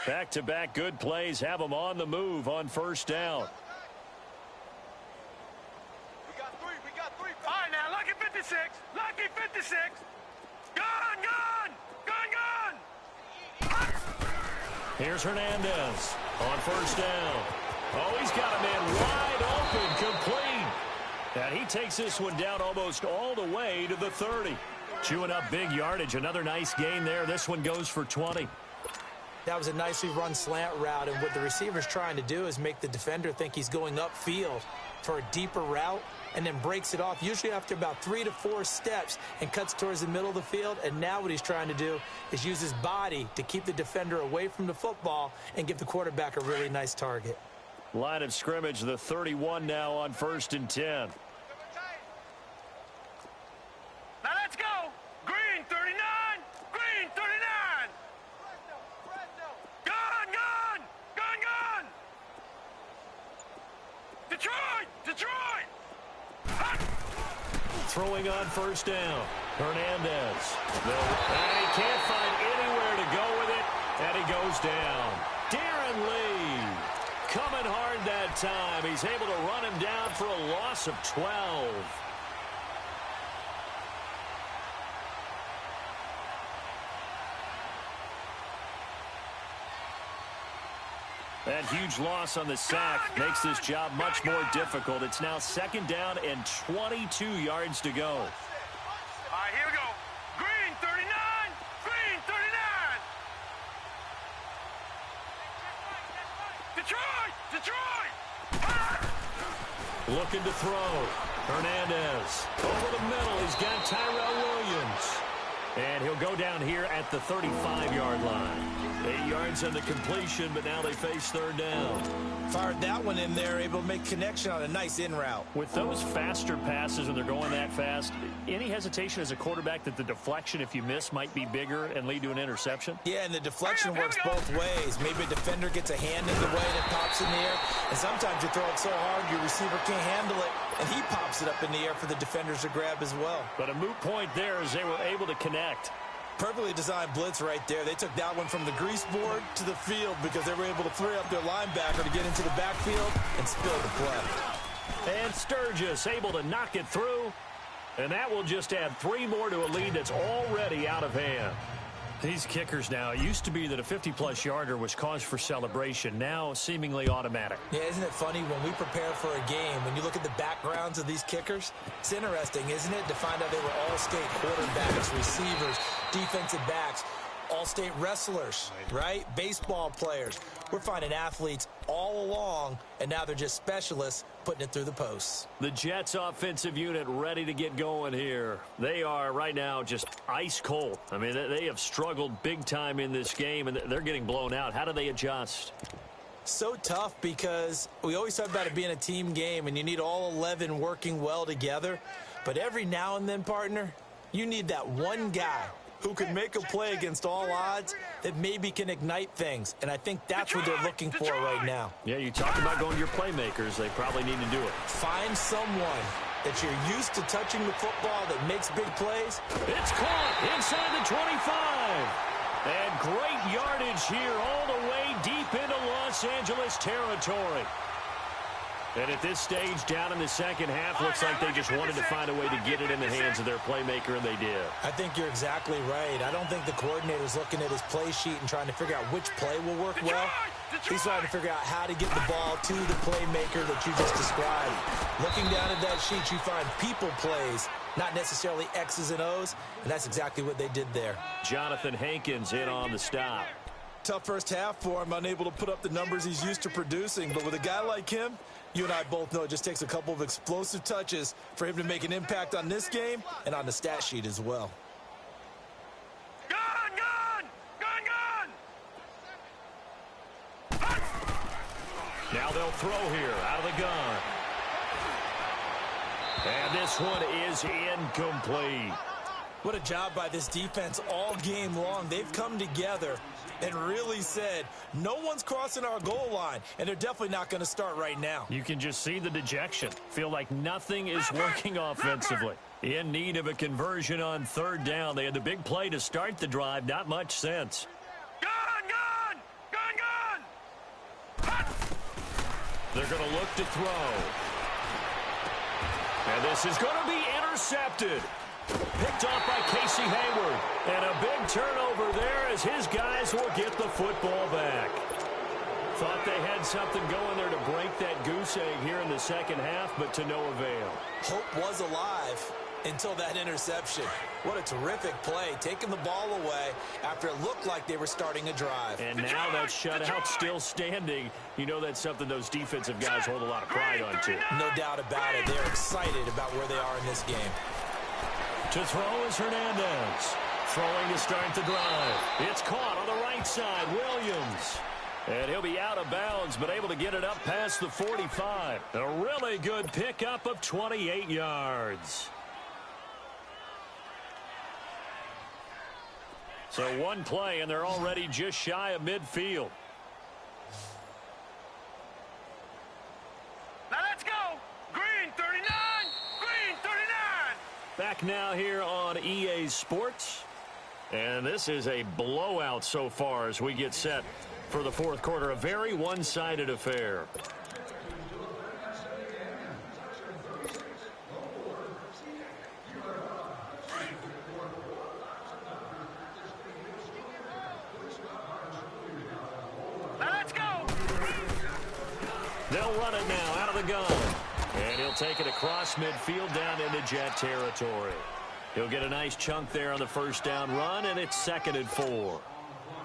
Speaker 3: Back-to-back good plays have him on the move on 1st down.
Speaker 4: We got three. All right, now, lucky 56. Lucky 56. Gone.
Speaker 3: Here's Hernandez on 1st down. Oh, he's got a man wide open, complete. And he takes this one down almost all the way to the 30. Chewing up big yardage. Another nice gain there. This one goes for 20.
Speaker 5: That was a nicely run slant route, and what the receiver's trying to do is make the defender think he's going upfield for a deeper route and then breaks it off, usually after about 3 to 4 steps, and cuts towards the middle of the field. And now what he's trying to do is use his body to keep the defender away from the football and give the quarterback a really nice target.
Speaker 3: Line of scrimmage, the 31 now on 1st and 10.
Speaker 4: Now, let's go. Green 39. Green 39. Gone. Detroit.
Speaker 3: Throwing on 1st down. Hernandez. And he can't find anywhere to go with it. And he goes down. Darren Lee coming hard that time. He's able to run him down for a loss of 12. That huge loss on the sack makes this job much more difficult. It's now 2nd down and 22 yards to go.
Speaker 4: All right, here we go. Green 39. Green 39. Detroit.
Speaker 3: Looking to throw. Hernandez over the middle. He's got Tyrell Williams. And he'll go down here at the 35-yard line. 8 yards on the completion, but now they face 3rd down.
Speaker 5: Fired that one in there, able to make connection on a nice in route.
Speaker 3: With those faster passes when they're going that fast, any hesitation as a quarterback that the deflection, if you miss, might be bigger and lead to an interception?
Speaker 5: Yeah, and the deflection works both ways. Maybe a defender gets a hand in the way and it pops in the air. And sometimes you throw it so hard your receiver can't handle it, and he pops it up in the air for the defenders to grab as well.
Speaker 3: But a moot point there as they were able to connect.
Speaker 5: Perfectly designed blitz right there. They took that one from the grease board to the field because they were able to free up their linebacker to get into the backfield and spill the play.
Speaker 3: And Sturgis able to knock it through. And that will just add 3 more to a lead that's already out of hand. These kickers now, it used to be that a 50-plus yarder was cause for celebration. Now seemingly automatic.
Speaker 5: Yeah, isn't it funny when we prepare for a game, when you look at the backgrounds of these kickers, it's interesting, isn't it, to find out they were all-state quarterbacks, receivers, defensive backs. all-state wrestlers, right? Baseball players. We're finding athletes all along, and now they're just specialists putting it through the posts.
Speaker 3: The Jets offensive unit ready to get going here. They are right now just ice cold. I mean, they have struggled big time in this game, and they're getting blown out. How do they adjust?
Speaker 5: So tough because we always talk about it being a team game, and you need all 11 working well together. But every now and then, partner, you need that one guy who can make a play against all odds that maybe can ignite things. And I think that's what they're looking for right now.
Speaker 3: Yeah, you talk about going to your playmakers. They probably need to do it.
Speaker 5: Find someone that you're used to touching the football that makes big plays.
Speaker 3: It's caught inside the 25. And great yardage here all the way deep into Los Angeles territory. And at this stage, down in the second half, looks like they just wanted to find a way to get it in the hands of their playmaker, and they did.
Speaker 5: I think you're exactly right. I don't think the coordinator's looking at his play sheet and trying to figure out which play will work well. He's trying to figure out how to get the ball to the playmaker that you just described. Looking down at that sheet, you find people plays, not necessarily X's and O's, and that's exactly what they did there.
Speaker 3: Jonathan Hankins in on the stop.
Speaker 5: Tough first half for him, unable to put up the numbers he's used to producing, but with a guy like him, you and I both know it just takes a couple of explosive touches for him to make an impact on this game and on the stat sheet as well.
Speaker 3: Now they'll throw here out of the gun. And this one is incomplete.
Speaker 5: What a job by this defense all game long. They've come together and really said, no one's crossing our goal line, and they're definitely not going to start right now.
Speaker 3: You can just see the dejection. Feel like nothing is working offensively. In need of a conversion on third down. They had the big play to start the drive. Not much sense. They're going to look to throw. And this is going to be intercepted. Picked off by Casey Hayward. And a big turnover there as his guys will get the football back. Thought they had something going there to break that goose egg here in the second half, but to no avail.
Speaker 5: Hope was alive until that interception. What a terrific play, taking the ball away after it looked like they were starting a drive.
Speaker 3: And now that shutout still standing. You know that's something those defensive guys hold a lot of pride on, too.
Speaker 5: No doubt about it. They're excited about where they are in this game.
Speaker 3: To throw is Hernandez. Throwing to start the drive. It's caught on the right side. Williams. And he'll be out of bounds, but able to get it up past the 45. A really good pickup of 28 yards. So one play, and they're already just shy of midfield.
Speaker 4: Now let's go. Green 39. Green 39.
Speaker 3: Back now here on EA Sports. And this is a blowout so far as we get set for the fourth quarter. A very one-sided affair. They'll run it now out of the gun. And he'll take it across midfield down into Jet territory. He'll get a nice chunk there on the first down run, and it's 2nd and 4.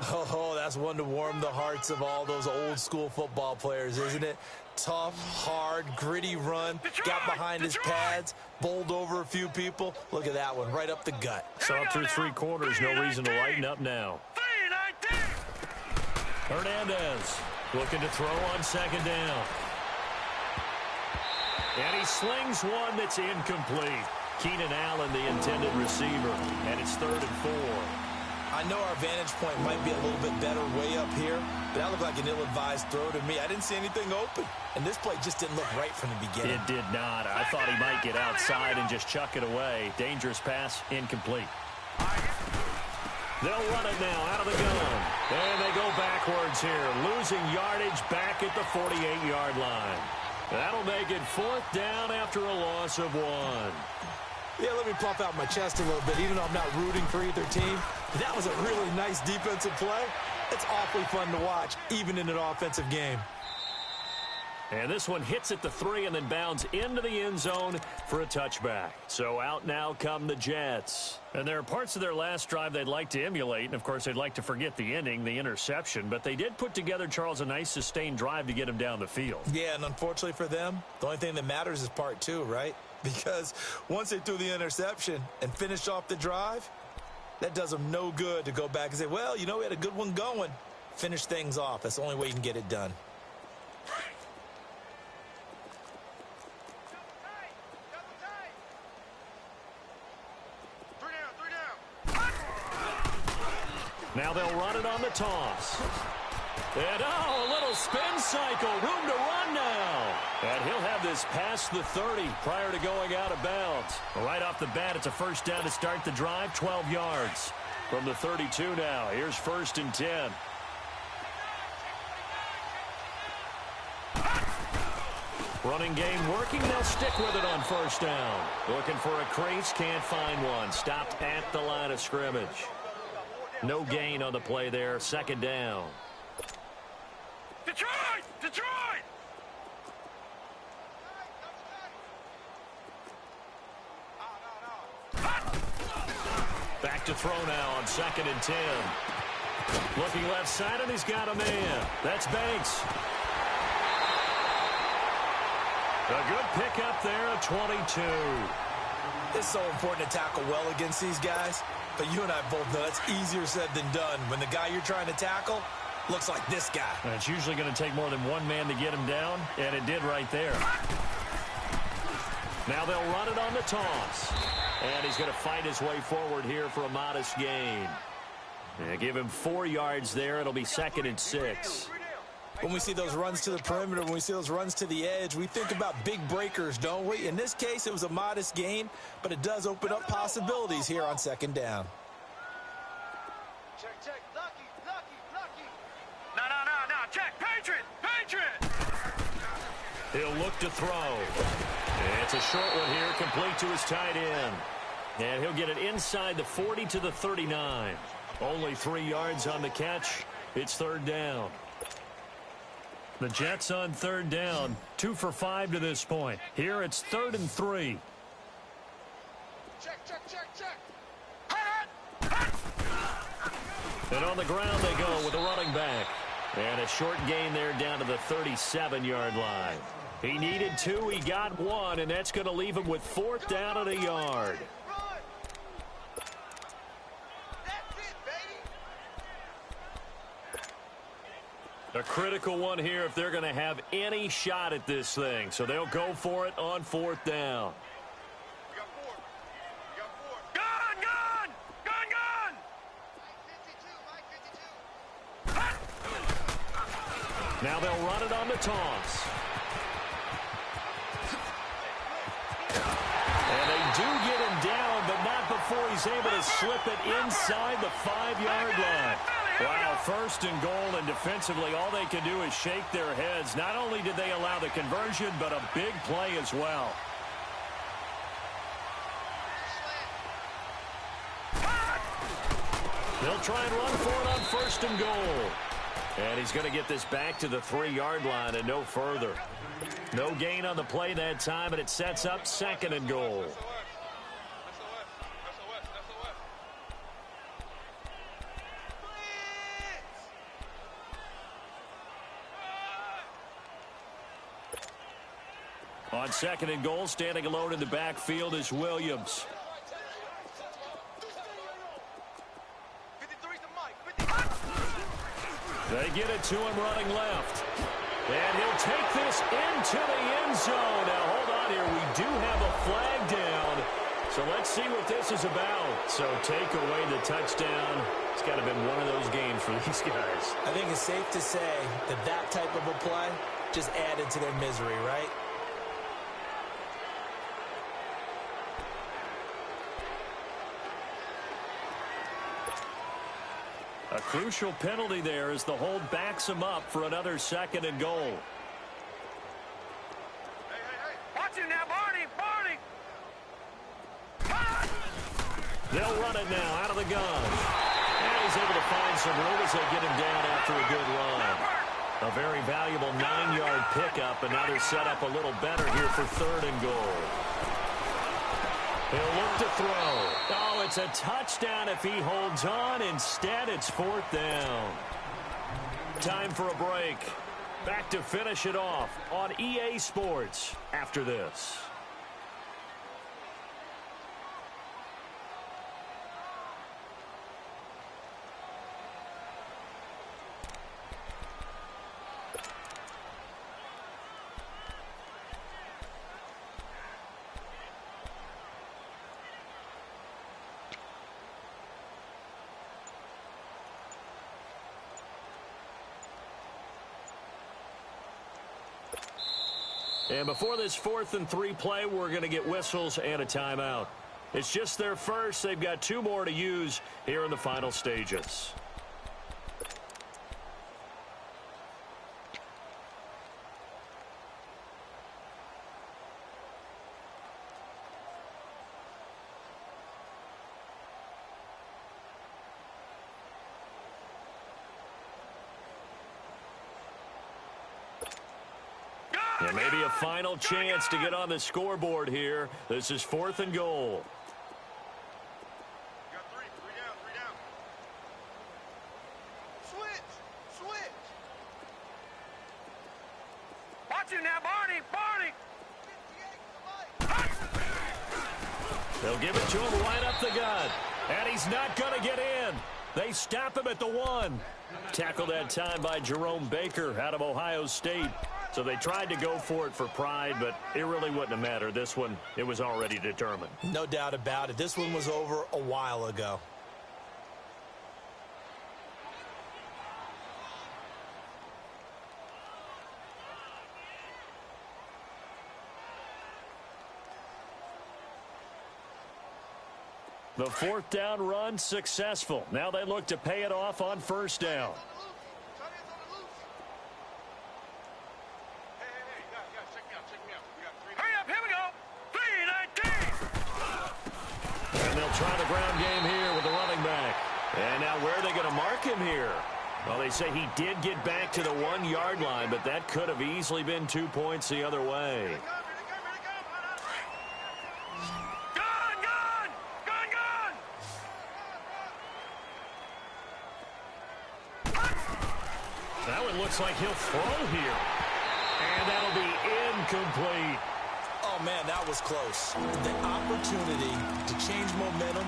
Speaker 5: Oh, that's one to warm the hearts of all those old-school football players, isn't it? Tough, hard, gritty run. Got behind his pads, bowled over a few people. Look at that one, right up the gut.
Speaker 3: So up through 3 quarters, no reason to lighten up now. Hernandez looking to throw on 2nd down. And he slings one that's incomplete. Keenan Allen, the intended receiver, and it's 3rd and 4.
Speaker 5: I know our vantage point might be a little bit better way up here, but that looked like an ill-advised throw to me. I didn't see anything open, and this play just didn't look right from the beginning.
Speaker 3: It did not. I thought he might get outside and just chuck it away. Dangerous pass, incomplete. They'll run it now out of the gun. And they go backwards here, losing yardage back at the 48-yard line. That'll make it 4th down after a loss of 1.
Speaker 5: Yeah, let me puff out my chest a little bit, even though I'm not rooting for either team. That was a really nice defensive play. It's awfully fun to watch, even in an offensive game.
Speaker 3: And this one hits at the 3 and then bounds into the end zone for a touchback. So out now come the Jets. And there are parts of their last drive they'd like to emulate. And, of course, they'd like to forget the ending, the interception. But they did put together, Charles, a nice sustained drive to get him down the field.
Speaker 5: Yeah, and unfortunately for them, the only thing that matters is part 2, right? Because once they threw the interception and finished off the drive, that does them no good to go back and say, well, you know, we had a good one going. Finish things off. That's the only way you can get it done.
Speaker 3: Now they'll run it on the toss. And, a little spin cycle. Room to run now. And he'll have this past the 30 prior to going out of bounds. Right off the bat, it's a first down to start the drive, 12 yards. From the 32 now, here's 1st and 10. Running game working, they'll stick with it on 1st down. Looking for a crease, can't find one. Stopped at the line of scrimmage. No gain on the play there, 2nd down.
Speaker 4: Detroit! Detroit!
Speaker 3: Back to throw now on 2nd and 10. Looking left side, and he's got a man. That's Banks. A good pickup there at 22.
Speaker 5: It's so important to tackle well against these guys. But you and I both know that's easier said than done when the guy you're trying to tackle looks like this guy.
Speaker 3: And it's usually going to take more than one man to get him down, and it did right there. Now they'll run it on the toss. And he's going to fight his way forward here for a modest gain. Yeah, give him 4 yards there. It'll be 2nd and 6.
Speaker 5: When we see those runs to the perimeter, when we see those runs to the edge, we think about big breakers, don't we? In this case, it was a modest gain, but it does open up possibilities here on 2nd down.
Speaker 4: Check, check. Lucky, lucky, lucky. No. Check. Patriot, Patriot.
Speaker 3: He'll look to throw. It's a short one here, complete to his tight end. And he'll get it inside the 40 to the 39. Only 3 yards on the catch. It's 3rd down. The Jets on 3rd down, 2 for 5 to this point. Here it's 3rd and 3.
Speaker 4: Check.
Speaker 3: And on the ground they go with a running back. And a short gain there down to the 37-yard line. He needed 2, he got 1, and that's going to leave him with 4th down and a yard. A critical one here if they're going to have any shot at this thing. So they'll go for it on 4th down.
Speaker 4: We got 4. Gun!
Speaker 3: Mike 52. Now they'll run it on the toss. And they do get him down, but not before he's able to slip it inside the 5-yard line. Wow, 1st and goal, and defensively all they can do is shake their heads. Not only did they allow the conversion, but a big play as well. They'll try and run for it on 1st and goal. And he's going to get this back to the 3-yard line and no further. No gain on the play that time, and it sets up 2nd and goal. On 2nd and goal, standing alone in the backfield is Williams. They get it to him running left. And he'll take this into the end zone. Now, hold on here. We do have a flag down. So let's see what this is about. So take away the touchdown. It's got to have been one of those games for these guys.
Speaker 5: I think it's safe to say that that type of a play just added to their misery, right?
Speaker 3: A crucial penalty there as the hold backs him up for another 2nd and goal.
Speaker 4: Hey. Watch it now, Barney.
Speaker 3: They'll run it now out of the gun. And he's able to find some room as they get him down after a good run. A very valuable 9-yard pickup, and now they're set up a little better here for 3rd and goal. He'll look to throw. Oh, it's a touchdown if he holds on. Instead, it's 4th down. Time for a break. Back to finish it off on EA Sports after this. And before this 4th and 3 play, we're going to get whistles and a timeout. It's just their first. They've got 2 more to use here in the final stages. And maybe a final chance to get on the scoreboard here. This is 4th and goal.
Speaker 4: You got 3 down. Switch. Watch him now, Barney.
Speaker 3: They'll give it to him right up the gut. And he's not going to get in. They stop him at the 1. Tackled that time by Jerome Baker out of Ohio State. So they tried to go for it for pride, but it really wouldn't have mattered. This one, it was already determined.
Speaker 5: No doubt about it. This one was over a while ago.
Speaker 3: The 4th down run successful. Now they look to pay it off on 1st down. Try the ground game here with the running back. And now where are they going to mark him here? Well, they say he did get back to the 1-yard line, but that could have easily been 2 points the other way. That one looks like he'll throw here. And that'll be incomplete.
Speaker 5: Oh, man, that was close. The opportunity to change momentum,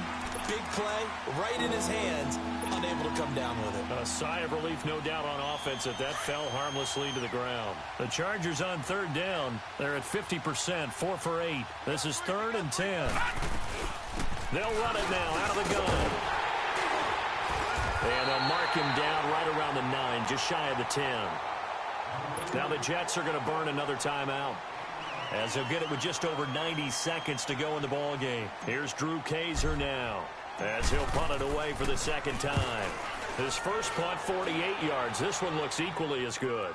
Speaker 5: big play, right in his hands, unable to come down with it.
Speaker 3: A sigh of relief, no doubt, on offense that fell harmlessly to the ground. The Chargers on 3rd down. They're at 50%, 4 for 8. This is 3rd and 10. They'll run it now out of the gun. And they'll mark him down right around the 9, just shy of the 10. Now the Jets are going to burn another timeout, as they'll get it with just over 90 seconds to go in the ball game. Here's Drew Kaiser now, as he'll punt it away for the 2nd time. His first punt, 48 yards. This one looks equally as good.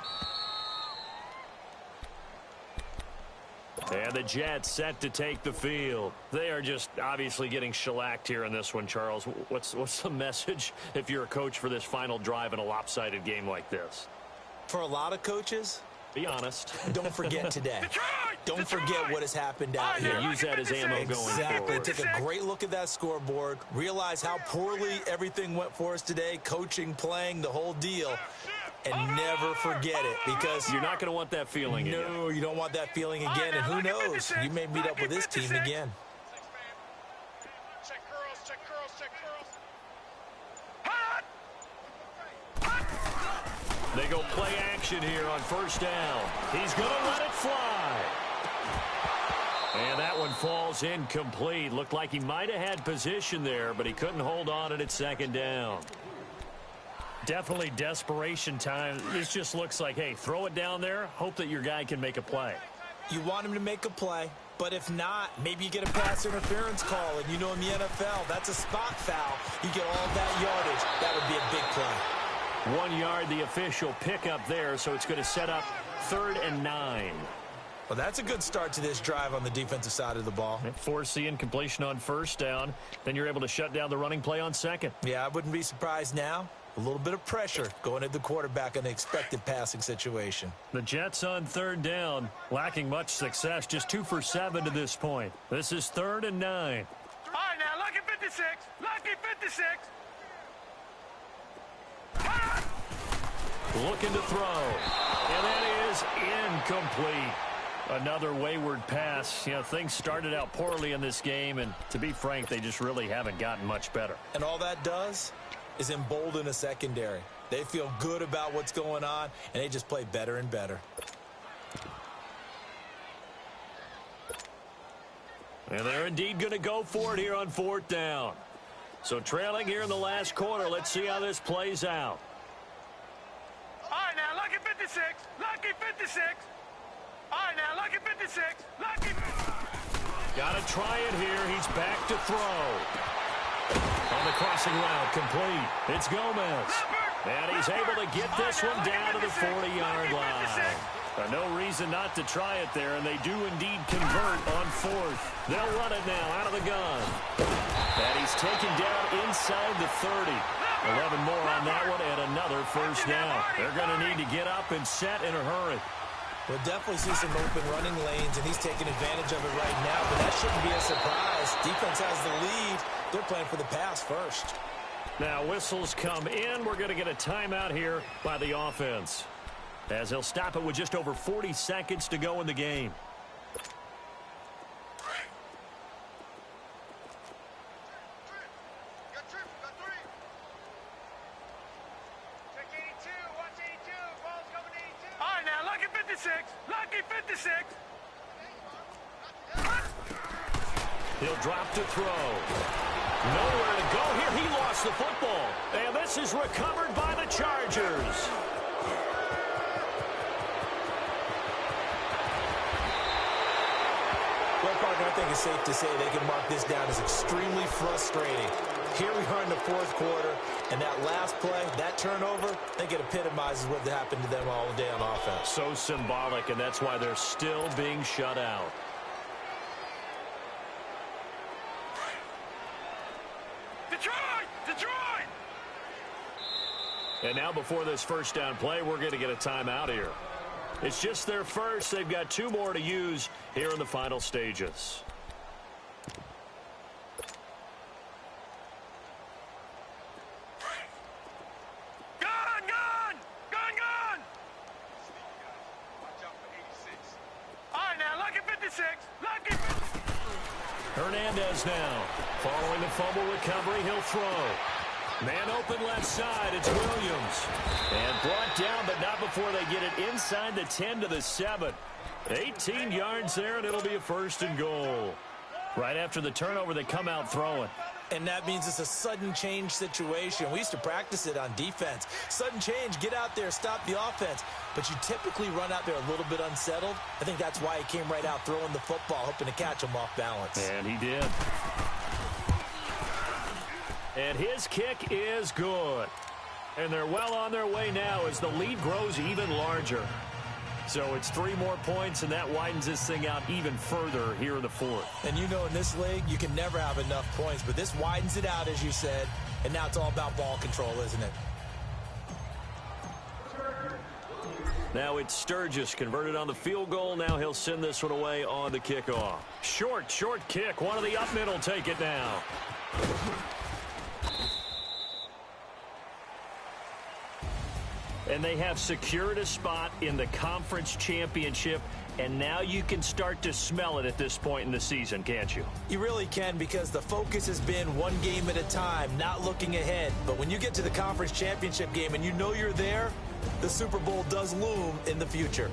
Speaker 3: And the Jets set to take the field. They are just obviously getting shellacked here in this one, Charles. What's the message if you're a coach for this final drive in a lopsided game like this?
Speaker 5: For a lot of coaches,
Speaker 3: be honest.
Speaker 5: Don't forget today. Don't forget what has happened out here.
Speaker 3: Use that as ammo going forward.
Speaker 5: Exactly. Take a great look at that scoreboard. Realize how poorly everything went for us today. Coaching, playing, the whole deal. And never forget it, because
Speaker 3: you're not going to want that feeling again.
Speaker 5: No, you don't want that feeling again. And who knows? You may meet up with this team again.
Speaker 4: Check curls.
Speaker 3: They go play action here on 1st down. He's going to let it fly. And that one falls incomplete. Looked like he might have had position there, but he couldn't hold on it at 2nd down. Definitely desperation time. This just looks like, hey, throw it down there, hope that your guy can make a play.
Speaker 5: You want him to make a play, but if not, maybe you get a pass interference call, and you know in the NFL, that's a spot foul. You get all that yardage. That would be a big play.
Speaker 3: 1 yard, the official pickup there, so it's going to set up 3rd and 9.
Speaker 5: Well, that's a good start to this drive on the defensive side of the ball.
Speaker 3: Force the incompletion on 1st down. Then you're able to shut down the running play on 2nd.
Speaker 5: Yeah, I wouldn't be surprised now A little bit of pressure going at the quarterback in an expected passing situation.
Speaker 3: The Jets on third down, lacking much success, just 2 for 7 to this point. This is 3rd and 9.
Speaker 4: All right, now, lucky 56. Lucky 56.
Speaker 3: Looking to throw. And that is incomplete. Another wayward pass. You know, things started out poorly in this game, and to be frank, they just really haven't gotten much better.
Speaker 5: And all that does is embolden a secondary. They feel good about what's going on, and they just play better and better.
Speaker 3: And they're indeed going to go for it here on 4th down. So trailing here in the last quarter. Let's see how this plays out.
Speaker 4: All right, now, lucky 56. Lucky 56. All right, now, lucky 56. Lucky.
Speaker 3: Got to try it here. He's back to throw. On the crossing route, complete. It's Gomez. And he's able to get this one down to the 40-yard line. No reason not to try it there, and they do indeed convert on 4th. They'll run it now out of the gun. And he's taken down inside the 30. 11 more on that one, and another first down. They're going to need to get up and set in a hurry.
Speaker 5: We'll definitely see some open running lanes, and he's taking advantage of it right now, but that shouldn't be a surprise. Defense has the lead. They're playing for the pass first.
Speaker 3: Now whistles come in. We're going to get a timeout here by the offense, as he'll stop it with just over 40 seconds to go in the game. He'll drop to throw. Nowhere to go here. He lost the football. And this is recovered by the Chargers.
Speaker 5: Well, partner, I think it's safe to say they can mark this down as extremely frustrating. Here we are in the 4th quarter, and that last play, that turnover, I think it epitomizes what happened to them all day on offense.
Speaker 3: So symbolic, and that's why they're still being shut out.
Speaker 4: Detroit!
Speaker 3: And now before this first down play, we're going to get a timeout here. It's just their first. They've got 2 more to use here in the final stages.
Speaker 4: Gun! Watch out for 86. All right, now, lucky 56. Lucky 56.
Speaker 3: Hernandez now. Following the fumble recovery, he'll throw. Man open left side, it's Williams. And brought down, but not before they get it inside the 10 to the 7. 18 yards there, and it'll be a 1st and goal. Right after the turnover, they come out throwing.
Speaker 5: And that means it's a sudden change situation. We used to practice it on defense. Sudden change, get out there, stop the offense. But you typically run out there a little bit unsettled. I think that's why he came right out throwing the football, hoping to catch him off balance.
Speaker 3: And he did. And his kick is good. And they're well on their way now as the lead grows even larger. So it's 3 more points, and that widens this thing out even further here in the 4th.
Speaker 5: And you know in this league, you can never have enough points, but this widens it out, as you said, and now it's all about ball control, isn't it?
Speaker 3: Now it's Sturgis converted on the field goal. Now he'll send this one away on the kickoff. Short kick. One of the up mid will take it now. And they have secured a spot in the conference championship, and now you can start to smell it at this point in the season, can't you?
Speaker 5: You really can, because the focus has been one game at a time, not looking ahead. But when you get to the conference championship game and you know you're there, the Super Bowl does loom in the future.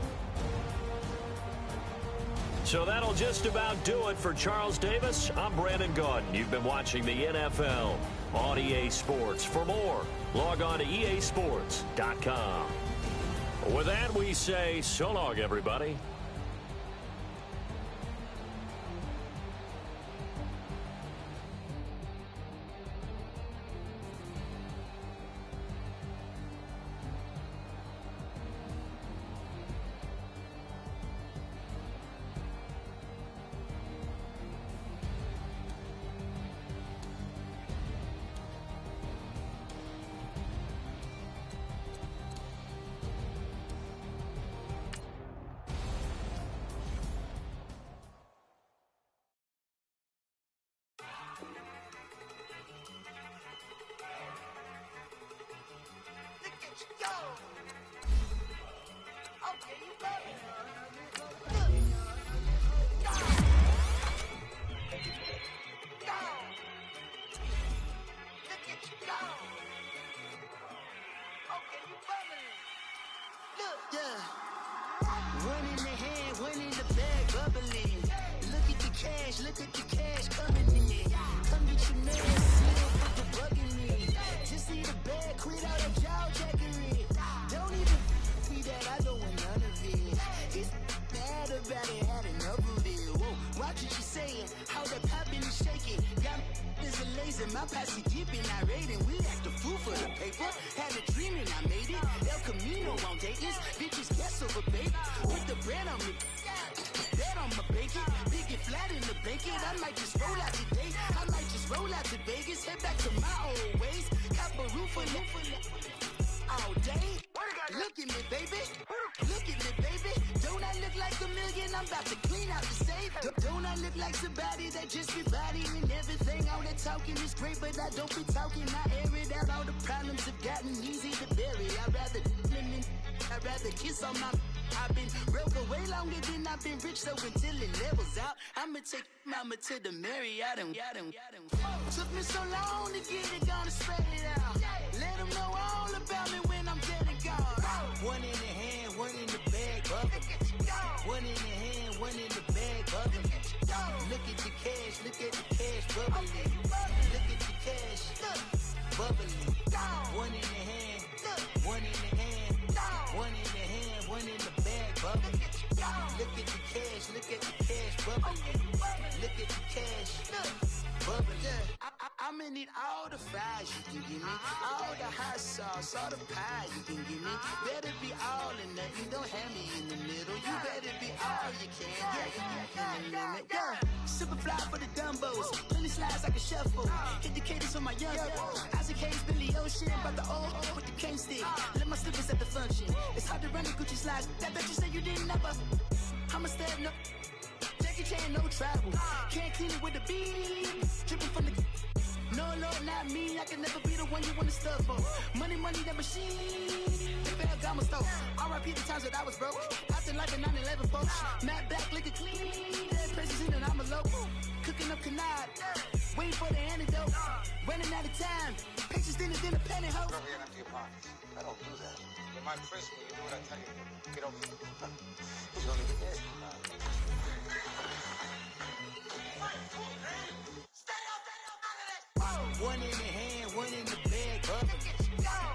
Speaker 3: So that'll just about do it for Charles Davis. I'm Brandon Gaudin. You've been watching the NFL on EA Sports. For more, log on to easports.com. With that, we say so long, everybody.
Speaker 2: go. Okay, you love it. One in the hand, one in the bag, bubbling. Look at the cash coming in. Come get your man, seal, put the bug in me. Just see the bag, quit out of jaw jackery. Don't even see that, I don't want none of it. It's bad about it, had enough of it. Whoa, watch what you saying, how the poppin' and shaking. Got is a laser, my posse dipping, I raiding. We act a fool for the paper. Had a dream and I made it. El Camino on Dayton's, bitches guess over bait. Put the bread on me, bread on my bacon. Big it flat in the bacon. I might just roll out today. I might just roll out to Vegas. Head back to my old ways. Cop a roof all day. Look at me, baby. Look at me, baby. Don't I look like a million? I'm about to clean out the safe. Don't I look like somebody that just be bodying everything? All that talking is great, but I don't be talking. I air it out. All the problems have gotten easy to bury. I'd rather kiss on my. I've been broke way longer than I've been rich, so until it levels out, I'ma take mama to the Marriott and took me so long to get it, gonna spread it out. Let them know all about me when I'm dead and gone. One in the hand, one in the bag, bubbling. One in the hand, one in the bag, bubbling. Look at the cash, bubbling. Look at the cash, bubbling. One in the hand, one in the hand, one in the hand, one in the bag, bubbling. Look at the cash, bubbling. Look at the cash, bubbling. I'ma need all the fries you can give me, all the hot sauce, all the pie you can give me. Better be all or nothing, don't have me in the middle. You better be all you can, yeah. Super fly for the Dumbos, plenty slides like a shuffle. Hit the cadence on my young Isaac Hayes, Billy Ocean, about the old with the cane stick. Let my slippers at the function. It's hard to run the Gucci slides. That bet you say you didn't never. I'ma step no. Jackie Chan, no travel. Can't clean it with the beat. Dripping from the. No, Lord, not me. I can never be the one you want to stuff for. Money, that machine. The Ferragamo stove. R.I.P. the times that I was broke. Acting like a 9/11 folks. Matt back, liquor clean. Dead presents in and I'm a local. Cooking up canard. Waiting for the antidote. Running out of time. Pictures thinner than a penny hoe.
Speaker 6: Never get empty your pockets. I don't do that. In my prison, you do what I tell you. You don't. You don't even get it.
Speaker 2: One in the hand, one in the bag, bubbling.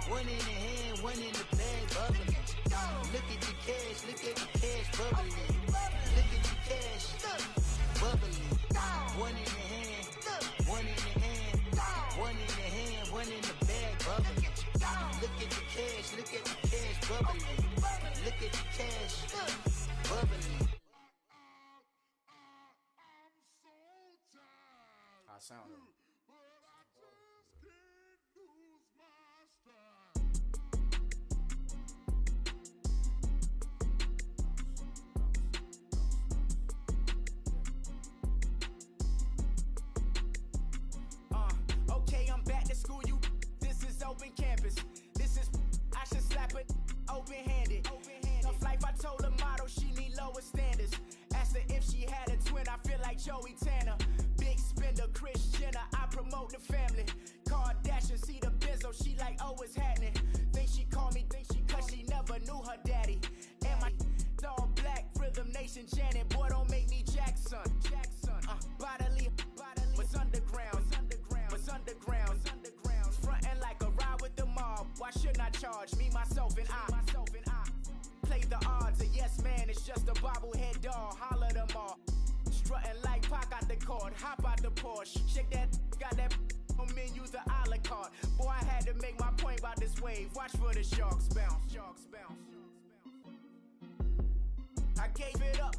Speaker 2: One in the hand, one in the bag, bubbling. Look at the cash, bubbling. Look at the cash, bubbling. One in the hand, one in the hand, one in the hand, one in the bag, bubbling. Look at the cash, bubbling. Look at the cash, bubbling.
Speaker 7: How I sound?
Speaker 8: Okay, I'm back to school, you. This is open campus. This is, I should slap it open-handed. Tough life, I told her motto, she need lower standards. Asked her if she had a twin, I feel like Joey Tanner. Big spender, Kris Jenner, I promote the family. Kardashian, see the Benzo, she like, oh, it's happening. Think she called me, cause she never knew her daddy. And my all black, Rhythm Nation, Janet, boy, don't make me Jackson. Bodily, was underground. Frontin' like a ride with the mob. Why shouldn't I charge me, myself, and I? Play the odds, a yes man, it's just a bobblehead doll. Holler them all. Strutting like Pac out the court, hop out the Porsche. Shake that, got that on menu, the a la carte. Boy, I had to make my point about this wave. Watch for the sharks bounce. I gave it up.